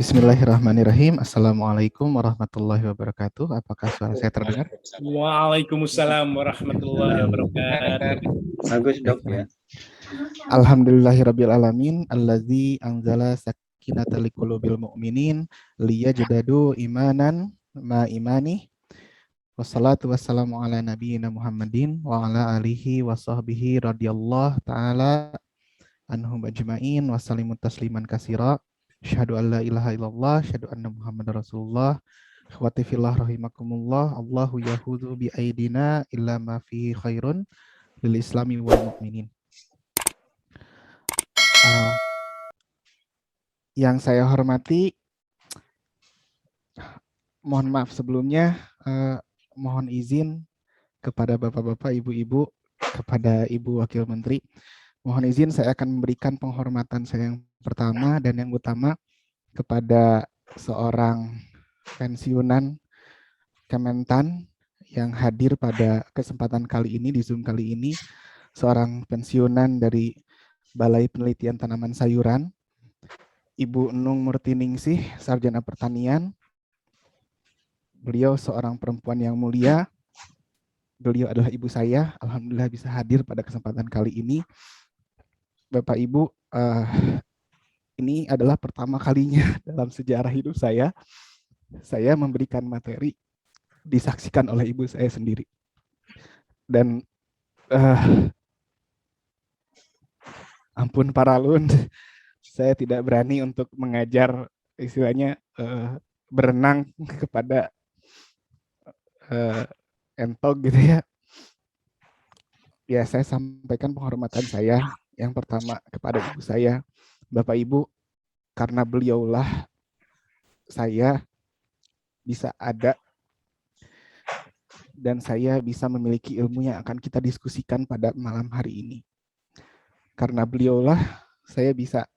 Bismillahirrahmanirrahim. Assalamualaikum warahmatullahi wabarakatuh. Apakah suara saya terdengar? Waalaikumsalam warahmatullahi wabarakatuh. Bagus dok ya. Alhamdulillahirabbil alamin allazi anzala sakinata liqulubil mu'minin liyajadadu imanan ma imani. Wassalatu wassalamu ala nabiyyina Muhammadin wa ala alihi wa sahbihi radhiyallahu taala anhum ajma'in wa sallimu tasliman katsira. Asyhadu an la ilaha illallah, asyhadu anna Muhammadar Rasulullah. Ikhwati fillah rahimakumullah, Allahu yahudu bi aidina illa ma fihi khairun lil islami wal mu'minin. Yang saya hormati, mohon maaf sebelumnya, mohon izin kepada bapak-bapak, ibu-ibu, kepada Ibu Wakil Menteri. Mohon izin saya akan memberikan penghormatan saya yang pertama dan yang utama kepada seorang pensiunan Kementan yang hadir pada kesempatan kali ini, di Zoom kali ini, seorang pensiunan dari Balai Penelitian Tanaman Sayuran, Ibu Nung Murtiningsih, Sarjana Pertanian. Beliau seorang perempuan yang mulia. Beliau adalah ibu saya. Alhamdulillah bisa hadir pada kesempatan kali ini. Bapak Ibu, ini adalah pertama kalinya dalam sejarah hidup saya memberikan materi disaksikan oleh ibu saya sendiri. Dan ampun Paralun, saya tidak berani untuk mengajar istilahnya berenang kepada entog gitu ya. Ya, saya sampaikan penghormatan saya yang pertama kepada ibu saya. Bapak Ibu, karena beliaulah saya bisa ada dan saya bisa memiliki ilmu yang akan kita diskusikan pada malam hari ini. Karena beliaulah saya bisa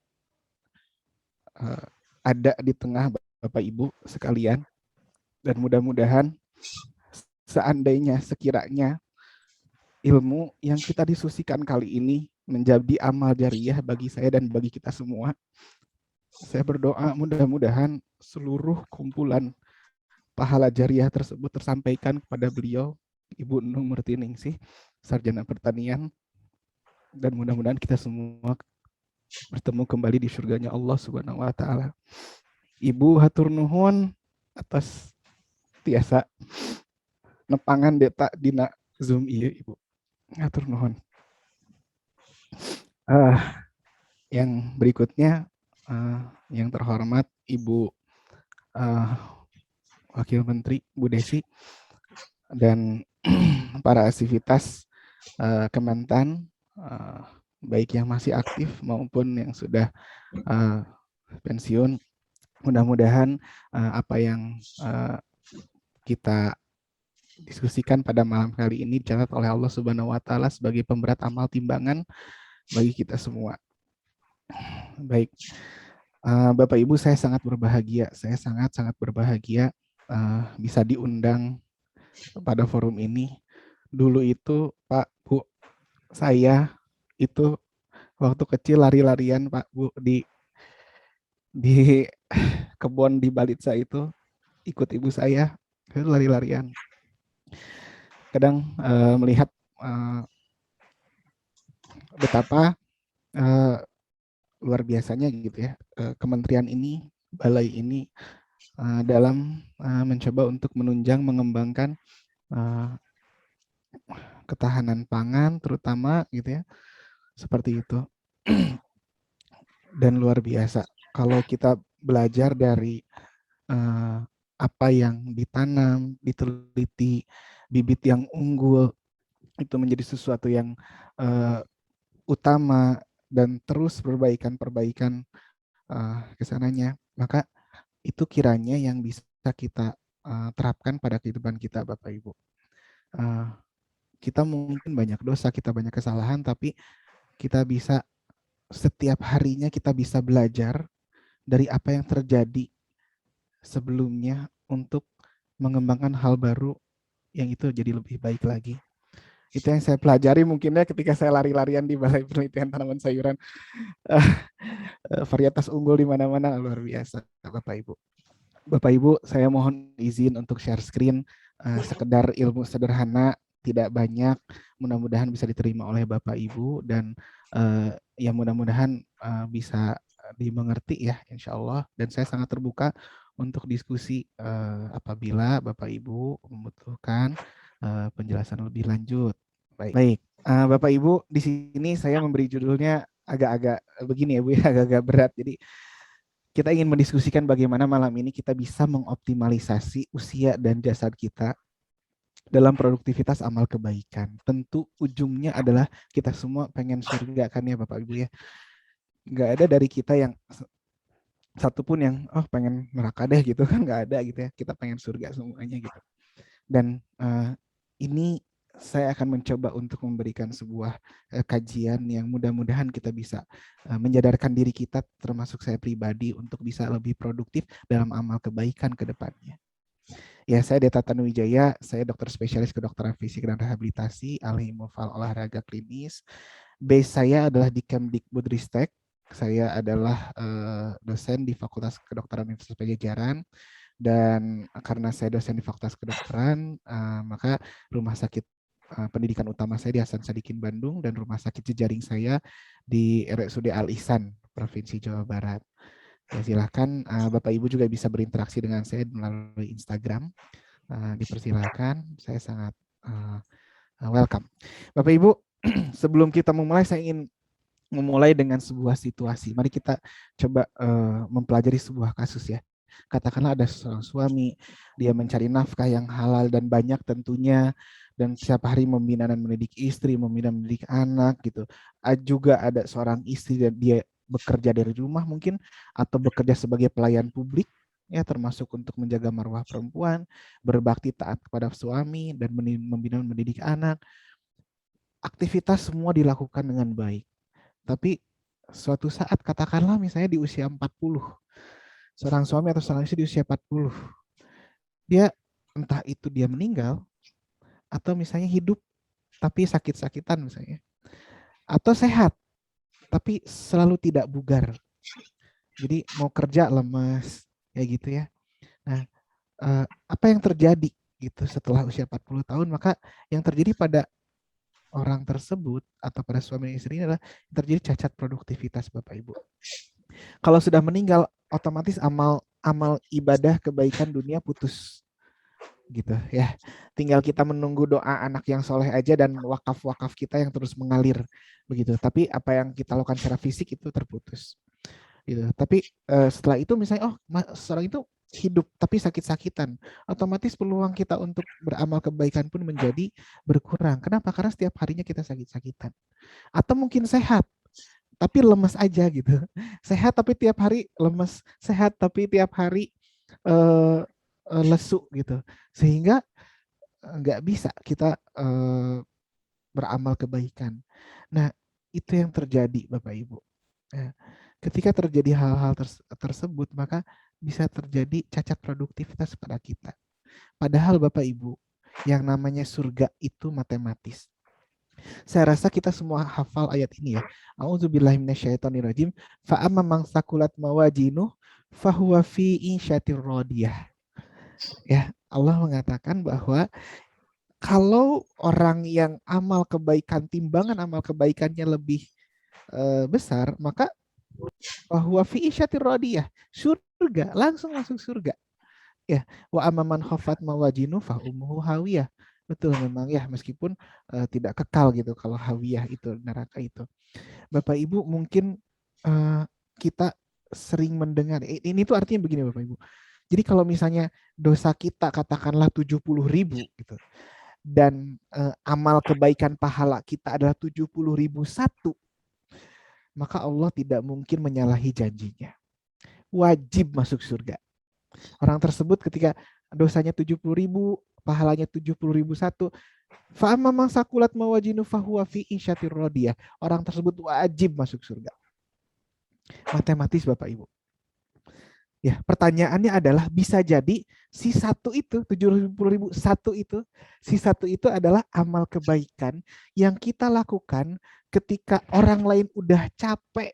ada di tengah Bapak Ibu sekalian, dan mudah-mudahan seandainya sekiranya ilmu yang kita diskusikan kali ini menjadi amal jariah bagi saya dan bagi kita semua. Saya berdoa mudah-mudahan seluruh kumpulan pahala jariah tersebut tersampaikan kepada beliau, Ibu Nung Murtiningsih, Sarjana Pertanian, dan mudah-mudahan kita semua bertemu kembali di surganya Allah Subhanahu wa taala. Ibu hatur nuhun atas tiasa nepangan deta dina Zoom ieu Ibu. Hatur nuhun. Yang berikutnya, yang terhormat Ibu Wakil Menteri Bu Desi dan para aktivitas Kementan, baik yang masih aktif maupun yang sudah pensiun. Mudah-mudahan apa yang kita diskusikan pada malam kali ini dicatat oleh Allah Subhanahu wa taala sebagai pemberat amal timbangan bagi kita semua. Baik, Bapak Ibu, saya sangat berbahagia. Saya sangat berbahagia bisa diundang pada forum ini. Dulu itu Pak Bu, saya itu waktu kecil lari-larian Pak Bu di kebun di Balitsa itu, ikut ibu saya itu lari-larian. Kadang melihat betapa luar biasanya gitu ya kementerian ini, balai ini dalam mencoba untuk menunjang mengembangkan ketahanan pangan terutama gitu ya, seperti itu. Dan luar biasa kalau kita belajar dari apa yang ditanam, diteliti, bibit yang unggul itu menjadi sesuatu yang utama dan terus perbaikan kesananya, maka itu kiranya yang bisa kita terapkan pada kehidupan kita, Bapak Ibu. Kita mungkin banyak dosa, kita banyak kesalahan, tapi kita bisa setiap harinya kita bisa belajar dari apa yang terjadi sebelumnya untuk mengembangkan hal baru yang itu jadi lebih baik lagi. Itu yang saya pelajari mungkinnya ketika saya lari-larian di Balai Penelitian Tanaman Sayuran. Varietas unggul di mana-mana luar biasa, Bapak Ibu. Bapak Ibu, saya mohon izin untuk share screen, sekedar ilmu sederhana, tidak banyak, mudah-mudahan bisa diterima oleh Bapak Ibu dan ya mudah-mudahan bisa dimengerti ya, insya Allah. Dan saya sangat terbuka untuk diskusi apabila Bapak Ibu membutuhkan penjelasan lebih lanjut. Baik, Bapak Ibu, di sini saya memberi judulnya agak-agak begini ya Bu, ya, agak-agak berat. Jadi kita ingin mendiskusikan bagaimana malam ini kita bisa mengoptimalisasi usia dan jasad kita dalam produktivitas amal kebaikan. Tentu ujungnya adalah kita semua pengen surga kan ya Bapak Ibu ya. Nggak ada dari kita yang satupun yang pengen neraka deh gitu kan, nggak ada gitu ya. Kita pengen surga semuanya gitu. Dan ini saya akan mencoba untuk memberikan sebuah kajian yang mudah-mudahan kita bisa menyadarkan diri kita, termasuk saya pribadi, untuk bisa lebih produktif dalam amal kebaikan ke depannya. Ya, saya Deta Tanuwijaya, saya dokter spesialis kedokteran fisik dan rehabilitasi, ahli mufal olahraga klinis. Base saya adalah di Kemdikbudristek. Saya adalah dosen di Fakultas Kedokteran Universitas Pajajaran. Dan karena saya dosen di Fakultas Kedokteran, maka rumah sakit pendidikan utama saya di Hasan Sadikin Bandung dan rumah sakit jejaring saya di RSUD Al Ihsan, Provinsi Jawa Barat. Ya, silahkan Bapak Ibu juga bisa berinteraksi dengan saya melalui Instagram. Dipersilahkan, saya sangat welcome. Bapak Ibu, sebelum kita memulai, saya ingin memulai dengan sebuah situasi. Mari kita coba mempelajari sebuah kasus ya. Katakanlah ada seorang suami, dia mencari nafkah yang halal dan banyak tentunya, dan setiap hari membina dan mendidik istri, membina dan mendidik anak gitu. Juga ada seorang istri dan dia bekerja dari rumah mungkin, atau bekerja sebagai pelayan publik, ya termasuk untuk menjaga marwah perempuan, berbakti taat kepada suami, dan membina dan mendidik anak. Aktivitas semua dilakukan dengan baik. Tapi suatu saat, katakanlah misalnya di usia 40, seorang suami atau seorang istri di usia 40, dia entah itu dia meninggal, atau misalnya hidup tapi sakit-sakitan misalnya, atau sehat tapi selalu tidak bugar. Jadi mau kerja lemas, ya gitu ya. Nah, apa yang terjadi gitu setelah usia 40 tahun? Maka yang terjadi pada orang tersebut atau pada suami istri ini adalah terjadi cacat produktivitas, Bapak Ibu. Kalau sudah meninggal, otomatis amal ibadah kebaikan dunia putus gitu ya. Tinggal kita menunggu doa anak yang soleh aja dan wakaf-wakaf kita yang terus mengalir begitu. Tapi apa yang kita lakukan secara fisik itu terputus gitu. Tapi setelah itu misalnya seorang itu hidup tapi sakit-sakitan, otomatis peluang kita untuk beramal kebaikan pun menjadi berkurang. Kenapa? Karena setiap harinya kita sakit-sakitan. Atau mungkin sehat tapi lemes aja gitu. Sehat tapi tiap hari lemes, sehat tapi tiap hari lesu gitu. Sehingga nggak bisa kita beramal kebaikan. Nah, itu yang terjadi Bapak Ibu. Nah, ketika terjadi hal-hal tersebut, maka bisa terjadi cacat produktivitas pada kita. Padahal Bapak Ibu, yang namanya surga itu matematis. Saya rasa kita semua hafal ayat ini ya. A'udzubillahi minasyaitonirrajim. Fa amma man sakulat mawajinuh fahuwa fi insyatir radiyah. Ya, Allah mengatakan bahwa kalau orang yang amal kebaikan, timbangan amal kebaikannya lebih besar, maka bahwa fi isyatir radiyah, surga, langsung masuk surga. Ya, wa amaman khafat mawajinu fa ummuhu hawiyah. Betul memang ya, meskipun tidak kekal gitu kalau hawiyah itu neraka itu. Bapak Ibu mungkin kita sering mendengar ini tuh artinya begini Bapak Ibu. Jadi kalau misalnya dosa kita katakanlah 70.000 gitu, dan amal kebaikan pahala kita adalah 70.001, maka Allah tidak mungkin menyalahi janjinya. Wajib masuk surga. Orang tersebut ketika dosanya 70.000, pahalanya 70.001, fa'amma man sakulat mawajinu fahuwa fi insyatir radiyah. Orang tersebut wajib masuk surga. Matematis Bapak Ibu. Ya, pertanyaannya adalah bisa jadi si satu itu 70.000 satu itu si satu itu adalah amal kebaikan yang kita lakukan ketika orang lain udah capek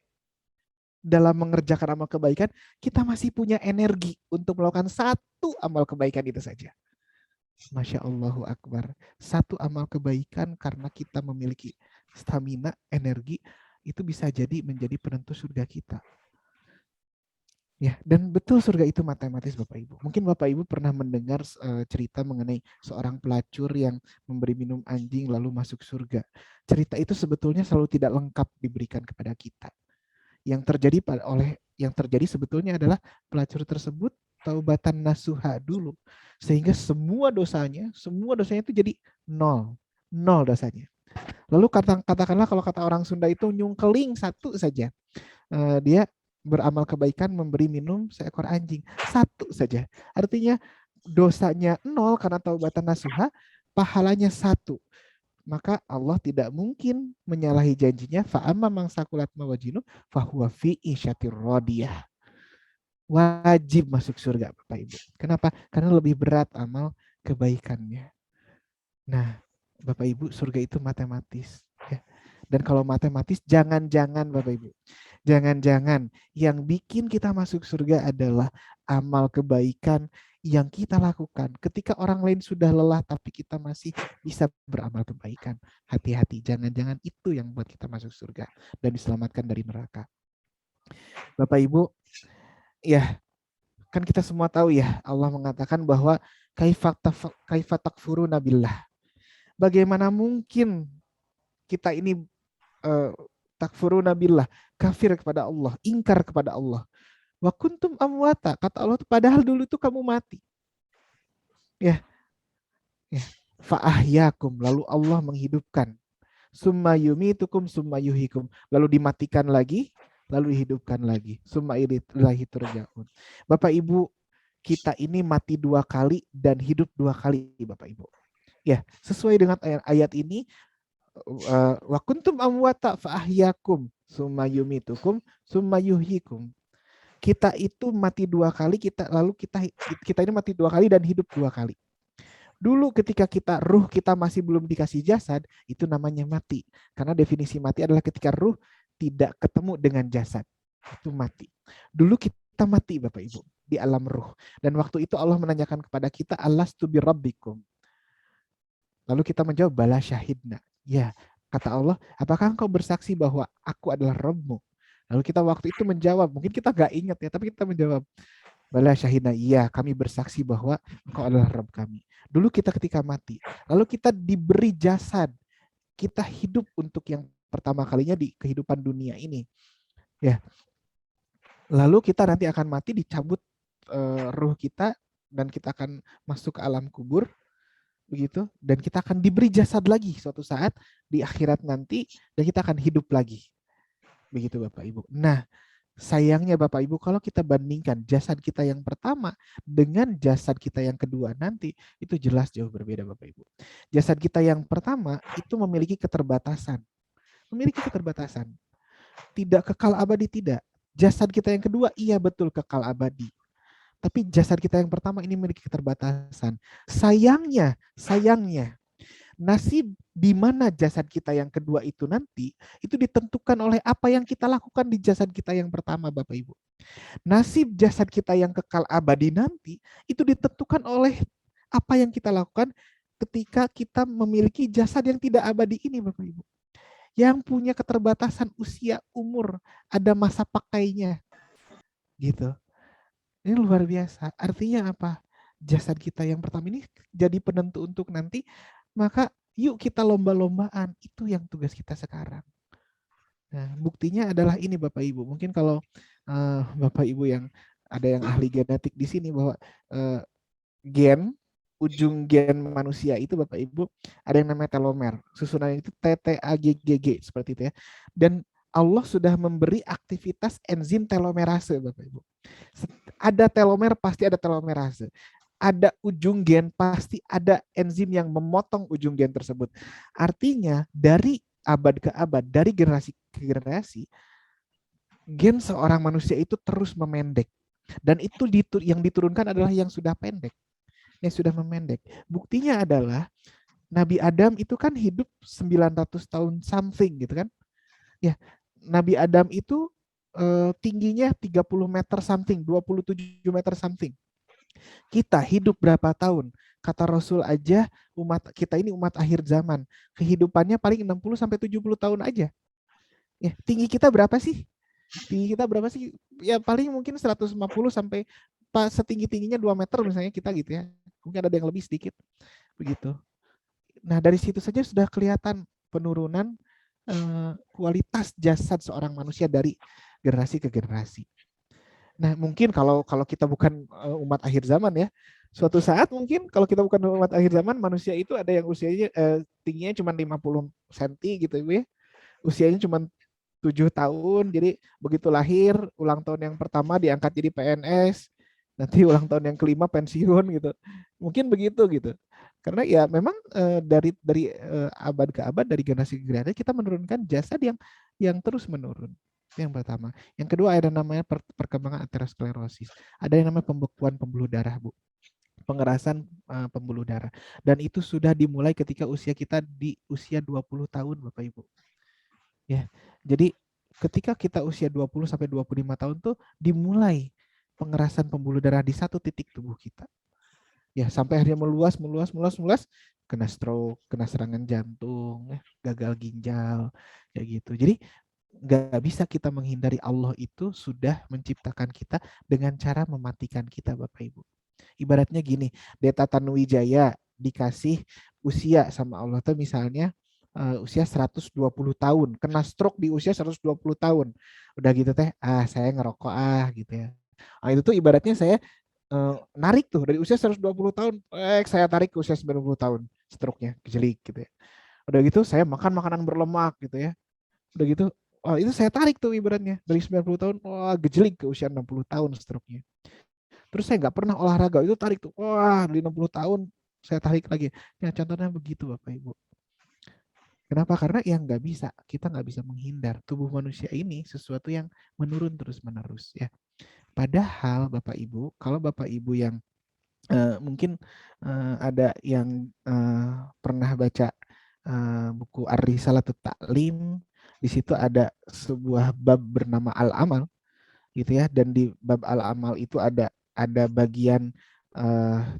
dalam mengerjakan amal kebaikan, kita masih punya energi untuk melakukan satu amal kebaikan itu saja. Masya Allahu Akbar. Satu amal kebaikan karena kita memiliki stamina, energi, itu bisa jadi menjadi penentu surga kita. Ya, dan betul surga itu matematis Bapak Ibu. Mungkin Bapak Ibu pernah mendengar cerita mengenai seorang pelacur yang memberi minum anjing lalu masuk surga. Cerita itu sebetulnya selalu tidak lengkap diberikan kepada kita. Yang terjadi sebetulnya adalah pelacur tersebut taubatan nasuha dulu, sehingga semua dosanya itu jadi nol, nol dosanya. Lalu katakanlah kalau kata orang Sunda itu nyungkeling satu saja. Dia beramal kebaikan memberi minum seekor anjing. Satu saja. Artinya dosanya nol karena taubatan nasuha, pahalanya satu. Maka Allah tidak mungkin menyalahi janjinya. Fa'amma mang sakulat mawajinu fahuwa fi isyatir radiyah. Wajib masuk surga Bapak Ibu. Kenapa? Karena lebih berat amal kebaikannya. Nah, Bapak Ibu, surga itu matematis. Ya. Dan kalau matematis, jangan-jangan Bapak Ibu. Jangan-jangan yang bikin kita masuk surga adalah amal kebaikan yang kita lakukan. Ketika orang lain sudah lelah, tapi kita masih bisa beramal kebaikan. Hati-hati, jangan-jangan itu yang buat kita masuk surga dan diselamatkan dari neraka. Bapak Ibu, ya kan kita semua tahu ya, Allah mengatakan bahwa kaifa takfuruna billah. Bagaimana mungkin kita ini takfuruna billah, kafir kepada Allah, ingkar kepada Allah. Wa kuntum amwata, kata Allah, padahal dulu itu kamu mati. Ya. Fa'ahyakum, lalu Allah menghidupkan. Summa yumitukum summa yuhikum, lalu dimatikan lagi, lalu dihidupkan lagi. Summa ilahi turja'un. Bapak Ibu, kita ini mati 2 kali dan hidup 2 kali, Bapak Ibu. Ya, sesuai dengan ayat ini, wa kuntum amwata fa'ahyakum summa yumitukum summa yuhyikum. Kita itu mati 2 kali, kita ini mati 2 kali dan hidup 2 kali. Dulu ketika ruh kita masih belum dikasih jasad, itu namanya mati. Karena definisi mati adalah ketika ruh tidak ketemu dengan jasad. Itu mati. Dulu kita mati Bapak Ibu di alam ruh. Dan waktu itu Allah menanyakan kepada kita, alastu birabbikum. Lalu kita menjawab, bala syahidna. Ya, kata Allah, apakah engkau bersaksi bahwa aku adalah Rabbmu? Lalu kita waktu itu menjawab, mungkin kita gak ingat ya, tapi kita menjawab, bala syahidna, iya kami bersaksi bahwa engkau adalah Rabb kami. Dulu kita ketika mati, lalu kita diberi jasad, kita hidup untuk yang pertama kalinya di kehidupan dunia ini. Ya, lalu kita nanti akan mati, dicabut ruh kita, dan kita akan masuk ke alam kubur, begitu, dan kita akan diberi jasad lagi suatu saat di akhirat nanti, dan kita akan hidup lagi, begitu Bapak Ibu. Nah, sayangnya Bapak Ibu, kalau kita bandingkan jasad kita yang pertama dengan jasad kita yang kedua nanti, itu jelas jauh berbeda Bapak Ibu. Jasad kita yang pertama itu memiliki keterbatasan, tidak kekal abadi, tidak. Jasad kita yang kedua, iya betul kekal abadi. Tapi jasad kita yang pertama ini memiliki keterbatasan. Sayangnya, nasib di mana jasad kita yang kedua itu nanti, itu ditentukan oleh apa yang kita lakukan di jasad kita yang pertama, Bapak Ibu. Nasib jasad kita yang kekal abadi nanti, itu ditentukan oleh apa yang kita lakukan ketika kita memiliki jasad yang tidak abadi ini, Bapak Ibu. Yang punya keterbatasan usia, umur, ada masa pakainya. Gitu. Ini luar biasa. Artinya apa? Jasad kita yang pertama ini jadi penentu untuk nanti, maka yuk kita lomba-lombaan. Itu yang tugas kita sekarang. Nah, buktinya adalah ini Bapak Ibu. Mungkin kalau Bapak Ibu yang ada yang ahli genetik di sini, bahwa ujung gen manusia itu Bapak Ibu ada yang namanya telomer. Susunannya itu TTAGGG seperti itu ya. Dan Allah sudah memberi aktivitas enzim telomerase Bapak Ibu. Ada telomer, pasti ada telomerase. Ada ujung gen, pasti ada enzim yang memotong ujung gen tersebut. Artinya dari abad ke abad, dari generasi ke generasi, gen seorang manusia itu terus memendek. Dan itu yang diturunkan adalah yang sudah pendek, yang sudah memendek. Buktinya adalah Nabi Adam itu kan hidup 900 tahun something gitu kan. Ya, Nabi Adam itu tingginya 30 meter something, 27 meter something. Kita hidup berapa tahun? Kata Rasul aja, umat kita ini umat akhir zaman. Kehidupannya paling 60 sampai 70 tahun aja. Ya, tinggi kita berapa sih? Tinggi kita berapa sih? Ya paling mungkin 150 sampai setinggi-tingginya 2 meter misalnya kita gitu ya. Mungkin ada yang lebih sedikit begitu. Nah, dari situ saja sudah kelihatan penurunan kualitas jasad seorang manusia dari generasi ke generasi. Nah, mungkin kalau kita bukan umat akhir zaman ya, suatu saat mungkin kalau kita bukan umat akhir zaman, manusia itu ada yang usianya tingginya cuma 50 cm gitu ya. Usianya cuma 7 tahun, jadi begitu lahir, ulang tahun yang pertama diangkat jadi PNS, nanti ulang tahun yang kelima pensiun gitu. Mungkin begitu gitu. Karena ya memang dari abad ke abad, dari generasi ke generasi kita menurunkan jasad yang terus menurun. Yang pertama. Yang kedua ada namanya perkembangan aterosklerosis. Ada yang namanya pembekuan pembuluh darah, Bu. Pengerasan pembuluh darah. Dan itu sudah dimulai ketika usia kita di usia 20 tahun, Bapak Ibu. Ya. Jadi ketika kita usia 20 sampai 25 tahun tuh dimulai pengerasan pembuluh darah di satu titik tubuh kita. Ya, sampai akhirnya meluas, kena stroke, kena serangan jantung, gagal ginjal, kayak gitu. Jadi nggak bisa kita menghindari, Allah itu sudah menciptakan kita dengan cara mematikan kita, Bapak Ibu. Ibaratnya gini, Deta Tanuwijaya dikasih usia sama Allah tuh misalnya usia 120 tahun, kena stroke di usia 120 tahun. Udah gitu teh, saya ngerokok gitu ya. Itu tuh ibaratnya saya narik tuh dari usia 120 tahun, saya tarik ke usia 90 tahun, stroke-nya kejelik gitu ya. Udah gitu saya makan makanan berlemak gitu ya. Udah gitu, itu saya tarik tuh ibaratnya dari 90 tahun, gejelik ke usia 60 tahun stroke-nya. Terus saya nggak pernah olahraga, itu tarik tuh, dari 60 tahun saya tarik lagi. Ya contohnya begitu Bapak Ibu. Kenapa? Karena yang nggak bisa, kita nggak bisa menghindar. Tubuh manusia ini sesuatu yang menurun terus-menerus ya. Padahal Bapak Ibu, kalau Bapak Ibu yang mungkin ada yang pernah baca buku Ar-Risalatut Ta'lim, di situ ada sebuah bab bernama Al-Amal gitu ya, dan di bab Al-Amal itu ada bagian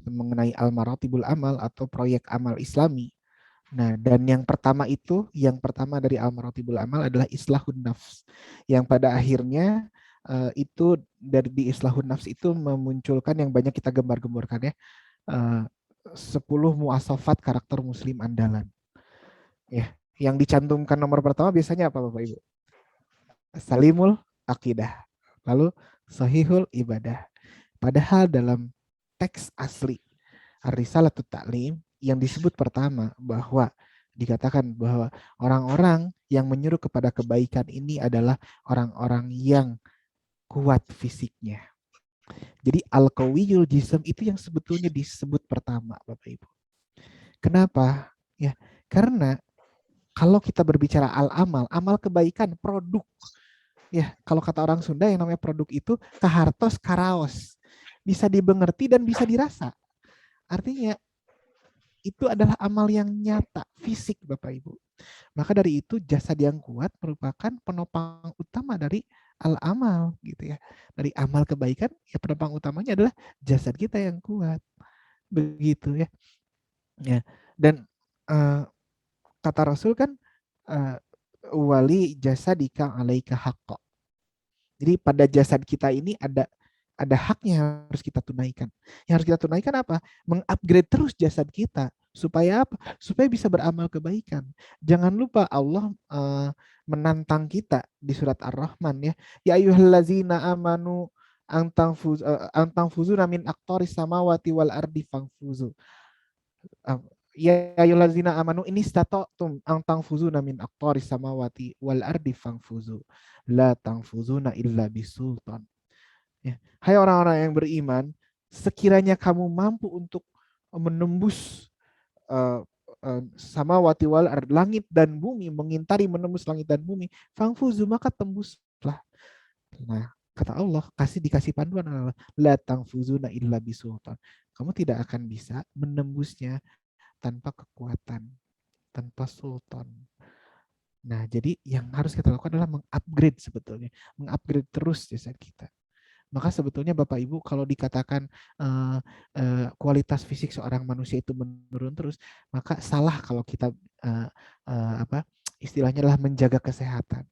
mengenai Al-Maratibul Amal atau proyek amal Islami. Nah, dan yang pertama dari Al-Maratibul Amal adalah Islahun Nafs, yang pada akhirnya itu di Islahun Nafs itu memunculkan yang banyak kita gembar-gemborkan ya, 10 muasafat karakter muslim andalan. Ya, yang dicantumkan nomor pertama biasanya apa Bapak Ibu? Salimul akidah. Lalu sahihul ibadah. Padahal dalam teks asli Ar-Risalatut Ta'lim yang disebut pertama bahwa dikatakan bahwa orang-orang yang menyuruh kepada kebaikan ini adalah orang-orang yang kuat fisiknya. Jadi al-qawiyul jism itu yang sebetulnya disebut pertama, Bapak Ibu. Kenapa? Ya, karena kalau kita berbicara al-amal, amal kebaikan, produk. Ya, kalau kata orang Sunda yang namanya produk itu kahartos karaos. Bisa dimengerti dan bisa dirasa. Artinya itu adalah amal yang nyata, fisik Bapak Ibu. Maka dari itu jasad yang kuat merupakan penopang utama dari al-amal gitu ya. Dari amal kebaikan ya penopang utamanya adalah jasad kita yang kuat. Begitu ya. Ya. Dan kata Rasul kan wali jasadika alaika haqqa. Jadi pada jasad kita ini ada haknya yang harus kita tunaikan. Yang harus kita tunaikan apa? Mengupgrade terus jasad kita supaya apa? Supaya bisa beramal kebaikan. Jangan lupa Allah menantang kita di surat Ar-Rahman ya. Ya ayyuhallazina amanu antangfuzu min aqtaris samawati wal ardi fangfuzu. Ya ayyuhallazina amanu ini stata'tum antangfuzuna min aqtaris samawati wal ardi fangfuzu. La tangfuzuna illa bisultan. Ya. Hai orang-orang yang beriman, sekiranya kamu mampu untuk menembus samawati wal ard, langit dan bumi, mengintari menembus langit dan bumi, fangfuzu maka tembuslah. Nah, Kata Allah, dikasih panduan Allah, la tangfuzuna illa bisultan. Kamu tidak akan bisa menembusnya tanpa kekuatan, tanpa sultan. Nah, jadi yang harus kita lakukan adalah mengupgrade sebetulnya, mengupgrade terus jasad kita. Maka sebetulnya Bapak Ibu kalau dikatakan kualitas fisik seorang manusia itu menurun terus, maka salah kalau kita apa istilahnya adalah menjaga kesehatan.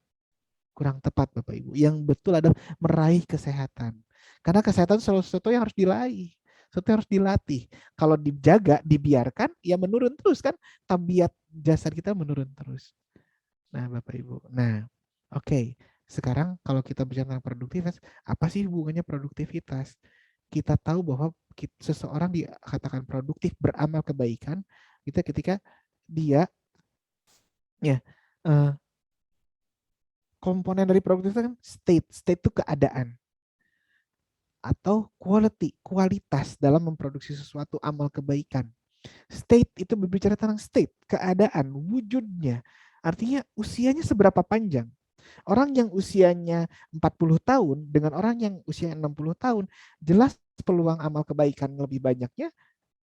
Kurang tepat Bapak Ibu. Yang betul adalah meraih kesehatan. Karena kesehatan sesuatu yang harus diraih, sesuatu yang harus dilatih. Kalau dijaga, dibiarkan, ya menurun terus kan. Tabiat jasad kita menurun terus. Nah, Bapak Ibu. Nah, oke. Sekarang kalau kita bicara tentang produktivitas, apa sih hubungannya produktivitas? Kita tahu bahwa seseorang dikatakan produktif beramal kebaikan kita ketika dia ya komponen dari produktivitas kan state itu keadaan atau quality kualitas dalam memproduksi sesuatu amal kebaikan. State itu berbicara tentang state keadaan wujudnya, artinya usianya seberapa panjang. Orang yang usianya 40 tahun dengan orang yang usianya 60 tahun, jelas peluang amal kebaikan lebih banyaknya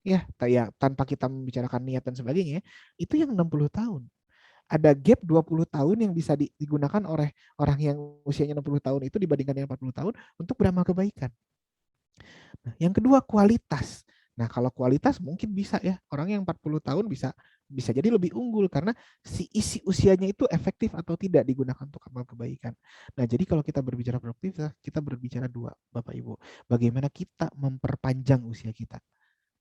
ya tanpa kita membicarakan niat dan sebagainya, itu yang 60 tahun. Ada gap 20 tahun yang bisa digunakan oleh orang yang usianya 60 tahun itu dibandingkan dengan 40 tahun untuk beramal kebaikan. Nah, yang kedua kualitas. Nah, kalau kualitas mungkin bisa ya, orang yang 40 tahun bisa jadi lebih unggul karena si isi usianya itu efektif atau tidak digunakan untuk amal kebaikan. Nah, jadi kalau kita berbicara produktivitas, kita berbicara dua, Bapak Ibu. Bagaimana kita memperpanjang usia kita.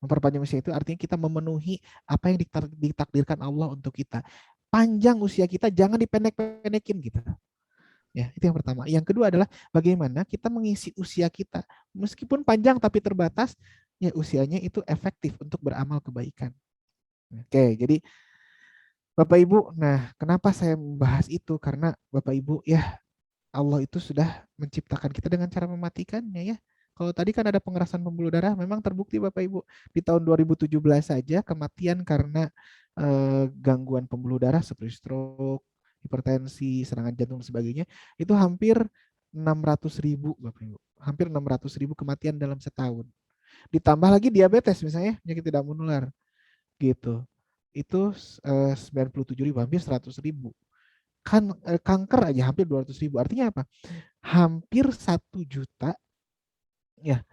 Memperpanjang usia itu artinya kita memenuhi apa yang ditakdirkan Allah untuk kita. Panjang usia kita, jangan dipendek-pendekin gitu. Ya, itu yang pertama. Yang kedua adalah bagaimana kita mengisi usia kita. Meskipun panjang tapi terbatas, ya usianya itu efektif untuk beramal kebaikan. Oke, jadi Bapak Ibu, nah kenapa saya membahas itu? Karena Bapak Ibu, ya Allah itu sudah menciptakan kita dengan cara mematikannya ya. Kalau tadi kan ada pengerasan pembuluh darah, memang terbukti Bapak Ibu di tahun 2017 saja kematian karena gangguan pembuluh darah seperti stroke, hipertensi, serangan jantung dan sebagainya itu hampir 600.000 Bapak Ibu. Hampir 600.000 kematian dalam setahun. Ditambah lagi diabetes misalnya, penyakit tidak menular gitu. Itu 97.000, hampir 100.000 kan kanker aja hampir 200.000. Artinya apa? Hampir 1 juta ya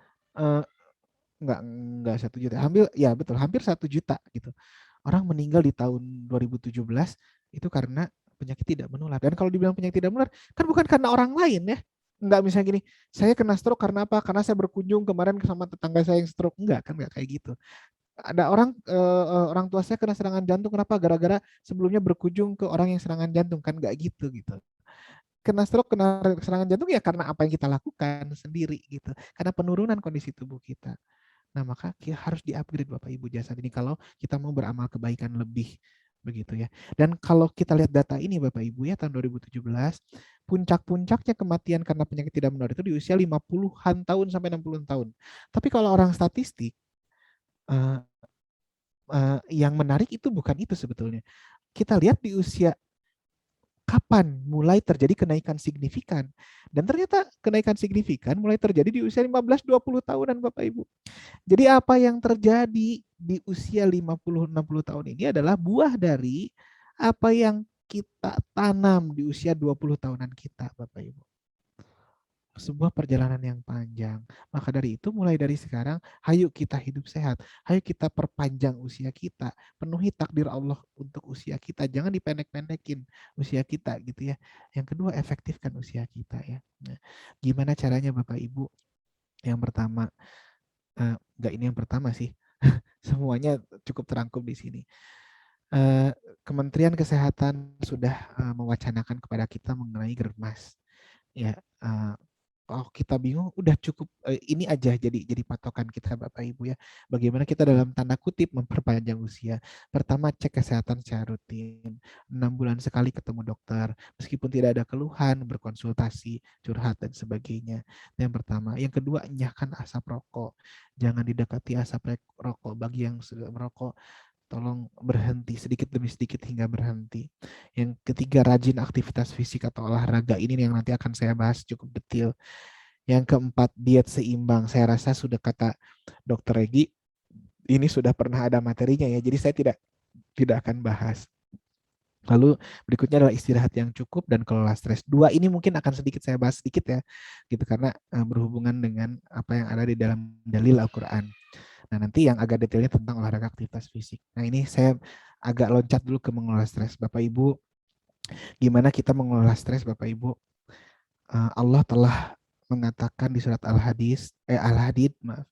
enggak 1 juta, hampir ya betul hampir 1 juta gitu. Orang meninggal di tahun 2017 itu karena penyakit tidak menular. Dan kalau dibilang penyakit tidak menular, kan bukan karena orang lain ya. Enggak misalnya gini, saya kena stroke karena apa? Karena saya berkunjung kemarin sama tetangga saya yang stroke. Enggak, kan enggak kayak gitu. Ada orang tua saya kena serangan jantung kenapa? Gara-gara sebelumnya berkunjung ke orang yang serangan jantung, kan enggak gitu gitu. Kena stroke, kena serangan jantung ya karena apa yang kita lakukan sendiri gitu. Karena penurunan kondisi tubuh kita. Nah, maka kita harus di-upgrade Bapak Ibu jasad ini kalau kita mau beramal kebaikan lebih begitu ya. Dan kalau kita lihat data ini Bapak Ibu ya tahun 2017, puncak-puncaknya kematian karena penyakit tidak menular itu di usia 50-an tahun sampai 60 tahun. Tapi kalau orang statistik yang menarik itu bukan itu sebetulnya. Kita lihat di usia kapan mulai terjadi kenaikan signifikan. Dan ternyata kenaikan signifikan mulai terjadi di usia 15-20 tahunan Bapak Ibu. Jadi apa yang terjadi di usia 50-60 tahun ini adalah buah dari apa yang kita tanam di usia 20 tahunan kita Bapak Ibu. Sebuah perjalanan yang panjang. Maka dari itu mulai dari sekarang, ayo kita hidup sehat. Ayo kita perpanjang usia kita. Penuhi takdir Allah untuk usia kita. Jangan dipendek-pendekin usia kita gitu ya. Yang kedua, efektifkan usia kita ya. Nah, gimana caranya Bapak Ibu? Yang pertama, enggak ini yang pertama sih. Semuanya cukup terangkum di sini. Kementerian Kesehatan sudah mewacanakan kepada kita mengenai germas. Ya, oh kita bingung, udah cukup ini aja jadi patokan kita Bapak Ibu ya. Bagaimana kita dalam tanda kutip memperpanjang usia. Pertama, cek kesehatan secara rutin. 6 bulan sekali ketemu dokter. Meskipun tidak ada keluhan, berkonsultasi, curhat dan sebagainya. Yang pertama. Yang kedua, enyahkan asap rokok. Jangan didekati asap rokok. Bagi yang sudah merokok, tolong berhenti sedikit demi sedikit hingga berhenti. Yang ketiga, rajin aktivitas fisik atau olahraga. Ini yang nanti akan saya bahas cukup detail. Yang keempat, diet seimbang. Saya rasa sudah kata Dokter Regi, ini sudah pernah ada materinya ya, jadi saya tidak akan bahas. Lalu berikutnya adalah istirahat yang cukup dan kelola stres. Dua ini mungkin akan sedikit saya bahas sedikit ya, gitu karena berhubungan dengan apa yang ada di dalam dalil Al-Quran. Nah nanti yang agak detailnya tentang olahraga aktivitas fisik. Nah ini saya agak loncat dulu ke mengelola stres. Bapak Ibu, gimana kita mengelola stres Bapak Ibu? Allah telah mengatakan di surat Al-Hadid, maaf,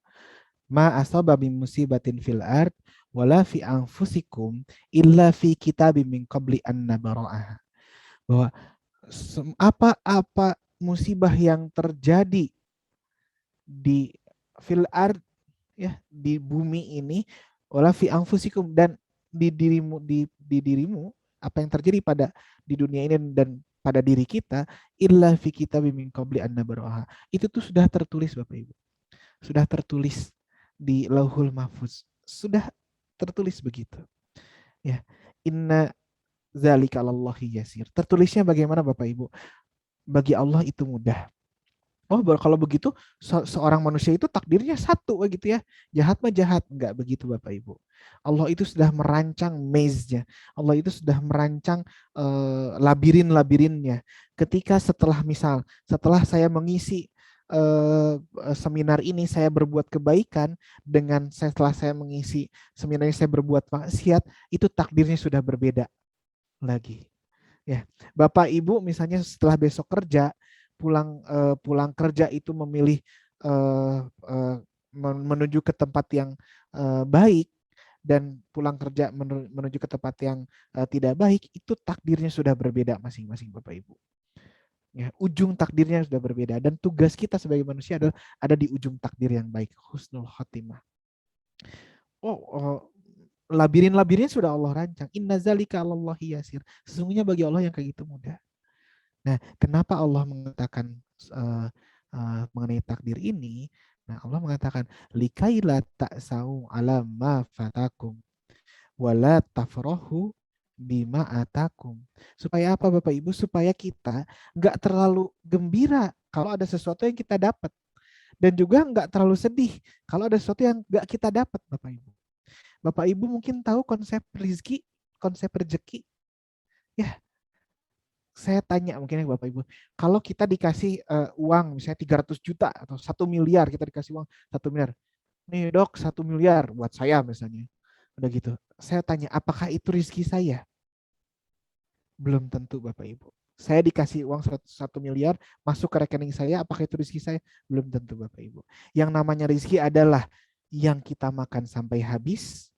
ma asaba min musibatin fil ard wala fi anfusikum illa fi kitabim min qabli an nabra'aha. Bahwa apa musibah yang terjadi di fil ard, ya, di bumi ini, wala fi anfusikum, dan di dirimu, apa yang terjadi pada di dunia ini dan pada diri kita, illa fi kitabim min qabli an nabra'aha. Itu tuh sudah tertulis Bapak Ibu. Sudah tertulis di Lauhul Mahfuz. Sudah tertulis begitu. Ya. Inna zalika 'alallahi yasir. Tertulisnya bagaimana Bapak Ibu? Bagi Allah itu mudah. Oh, kalau begitu seorang manusia itu takdirnya satu gitu ya. Jahat mah jahat, enggak begitu Bapak Ibu. Allah itu sudah merancang maze-nya. Allah itu sudah merancang labirin-labirinnya. Ketika setelah saya mengisi seminar ini, saya berbuat kebaikan, dengan setelah saya mengisi seminar ini saya berbuat maksiat, itu takdirnya sudah berbeda lagi. Ya, Bapak Ibu misalnya setelah besok kerja, pulang kerja itu memilih menuju ke tempat yang baik, dan pulang kerja menuju ke tempat yang tidak baik, itu takdirnya sudah berbeda masing-masing Bapak Ibu. Ya, ujung takdirnya sudah berbeda, dan tugas kita sebagai manusia adalah ada di ujung takdir yang baik, husnul khotimah. Labirin-labirinnya sudah Allah rancang. Inna zalika 'alallahi yasir. Sesungguhnya bagi Allah yang kayak gitu mudah. Nah, kenapa Allah mengatakan mengenai takdir ini? Nah, Allah mengatakan likaila ta'sau 'ala ma fatakum wala tafrahu bima atakum. Supaya apa Bapak Ibu? Supaya kita nggak terlalu gembira kalau ada sesuatu yang kita dapat, dan juga nggak terlalu sedih kalau ada sesuatu yang nggak kita dapat Bapak Ibu. Bapak Ibu mungkin tahu konsep rezeki, konsep rezeki. Ya, saya tanya mungkin ya Bapak Ibu, kalau kita dikasih uang misalnya 300 juta atau 1 miliar, kita dikasih uang 1 miliar. Nih dok, 1 miliar buat saya misalnya. Udah gitu. Saya tanya, apakah itu rezeki saya? Belum tentu Bapak Ibu. Saya dikasih uang 1 miliar, masuk ke rekening saya, apakah itu rezeki saya? Belum tentu Bapak Ibu. Yang namanya rezeki adalah yang kita makan sampai habis,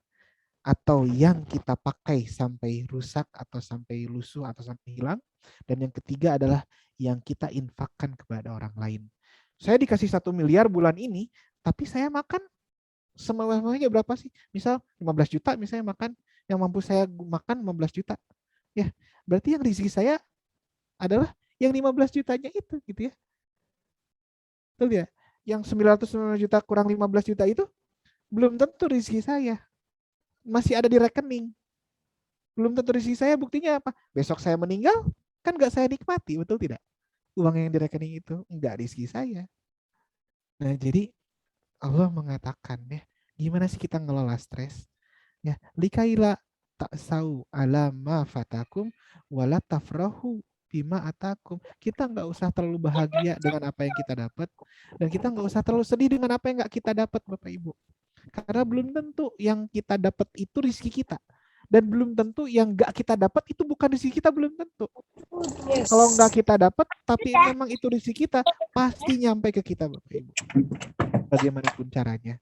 atau yang kita pakai sampai rusak, atau sampai lusuh, atau sampai hilang. Dan yang ketiga adalah yang kita infakkan kepada orang lain. Saya dikasih 1 miliar bulan ini, tapi saya makan semewah-mewahnya berapa sih? Misal 15 juta misalnya makan, yang mampu saya makan 15 juta. Ya, berarti yang rezeki saya adalah yang 15 jutanya itu gitu ya. Betul ya? Yang 990 juta kurang 15 juta itu belum tentu rezeki saya. Masih ada di rekening. Belum tentu rezeki saya, buktinya apa? Besok saya meninggal, kan nggak saya nikmati, betul tidak? Uang yang di rekening itu nggak rezeki saya. Nah, jadi Allah mengatakan ya, gimana sih kita ngelola stres? Ya, likaila ta'sau ala ma fatakum wala tafrahu bima atakum. Kita nggak usah terlalu bahagia dengan apa yang kita dapat, dan kita nggak usah terlalu sedih dengan apa yang nggak kita dapat Bapak Ibu. Karena belum tentu yang kita dapat itu rezeki kita. Dan belum tentu yang nggak kita dapat itu bukan rezeki kita, belum tentu. Yes. Kalau nggak kita dapat, tapi memang itu rezeki kita, pasti nyampe ke kita Bapak Ibu. Bagaimanapun caranya.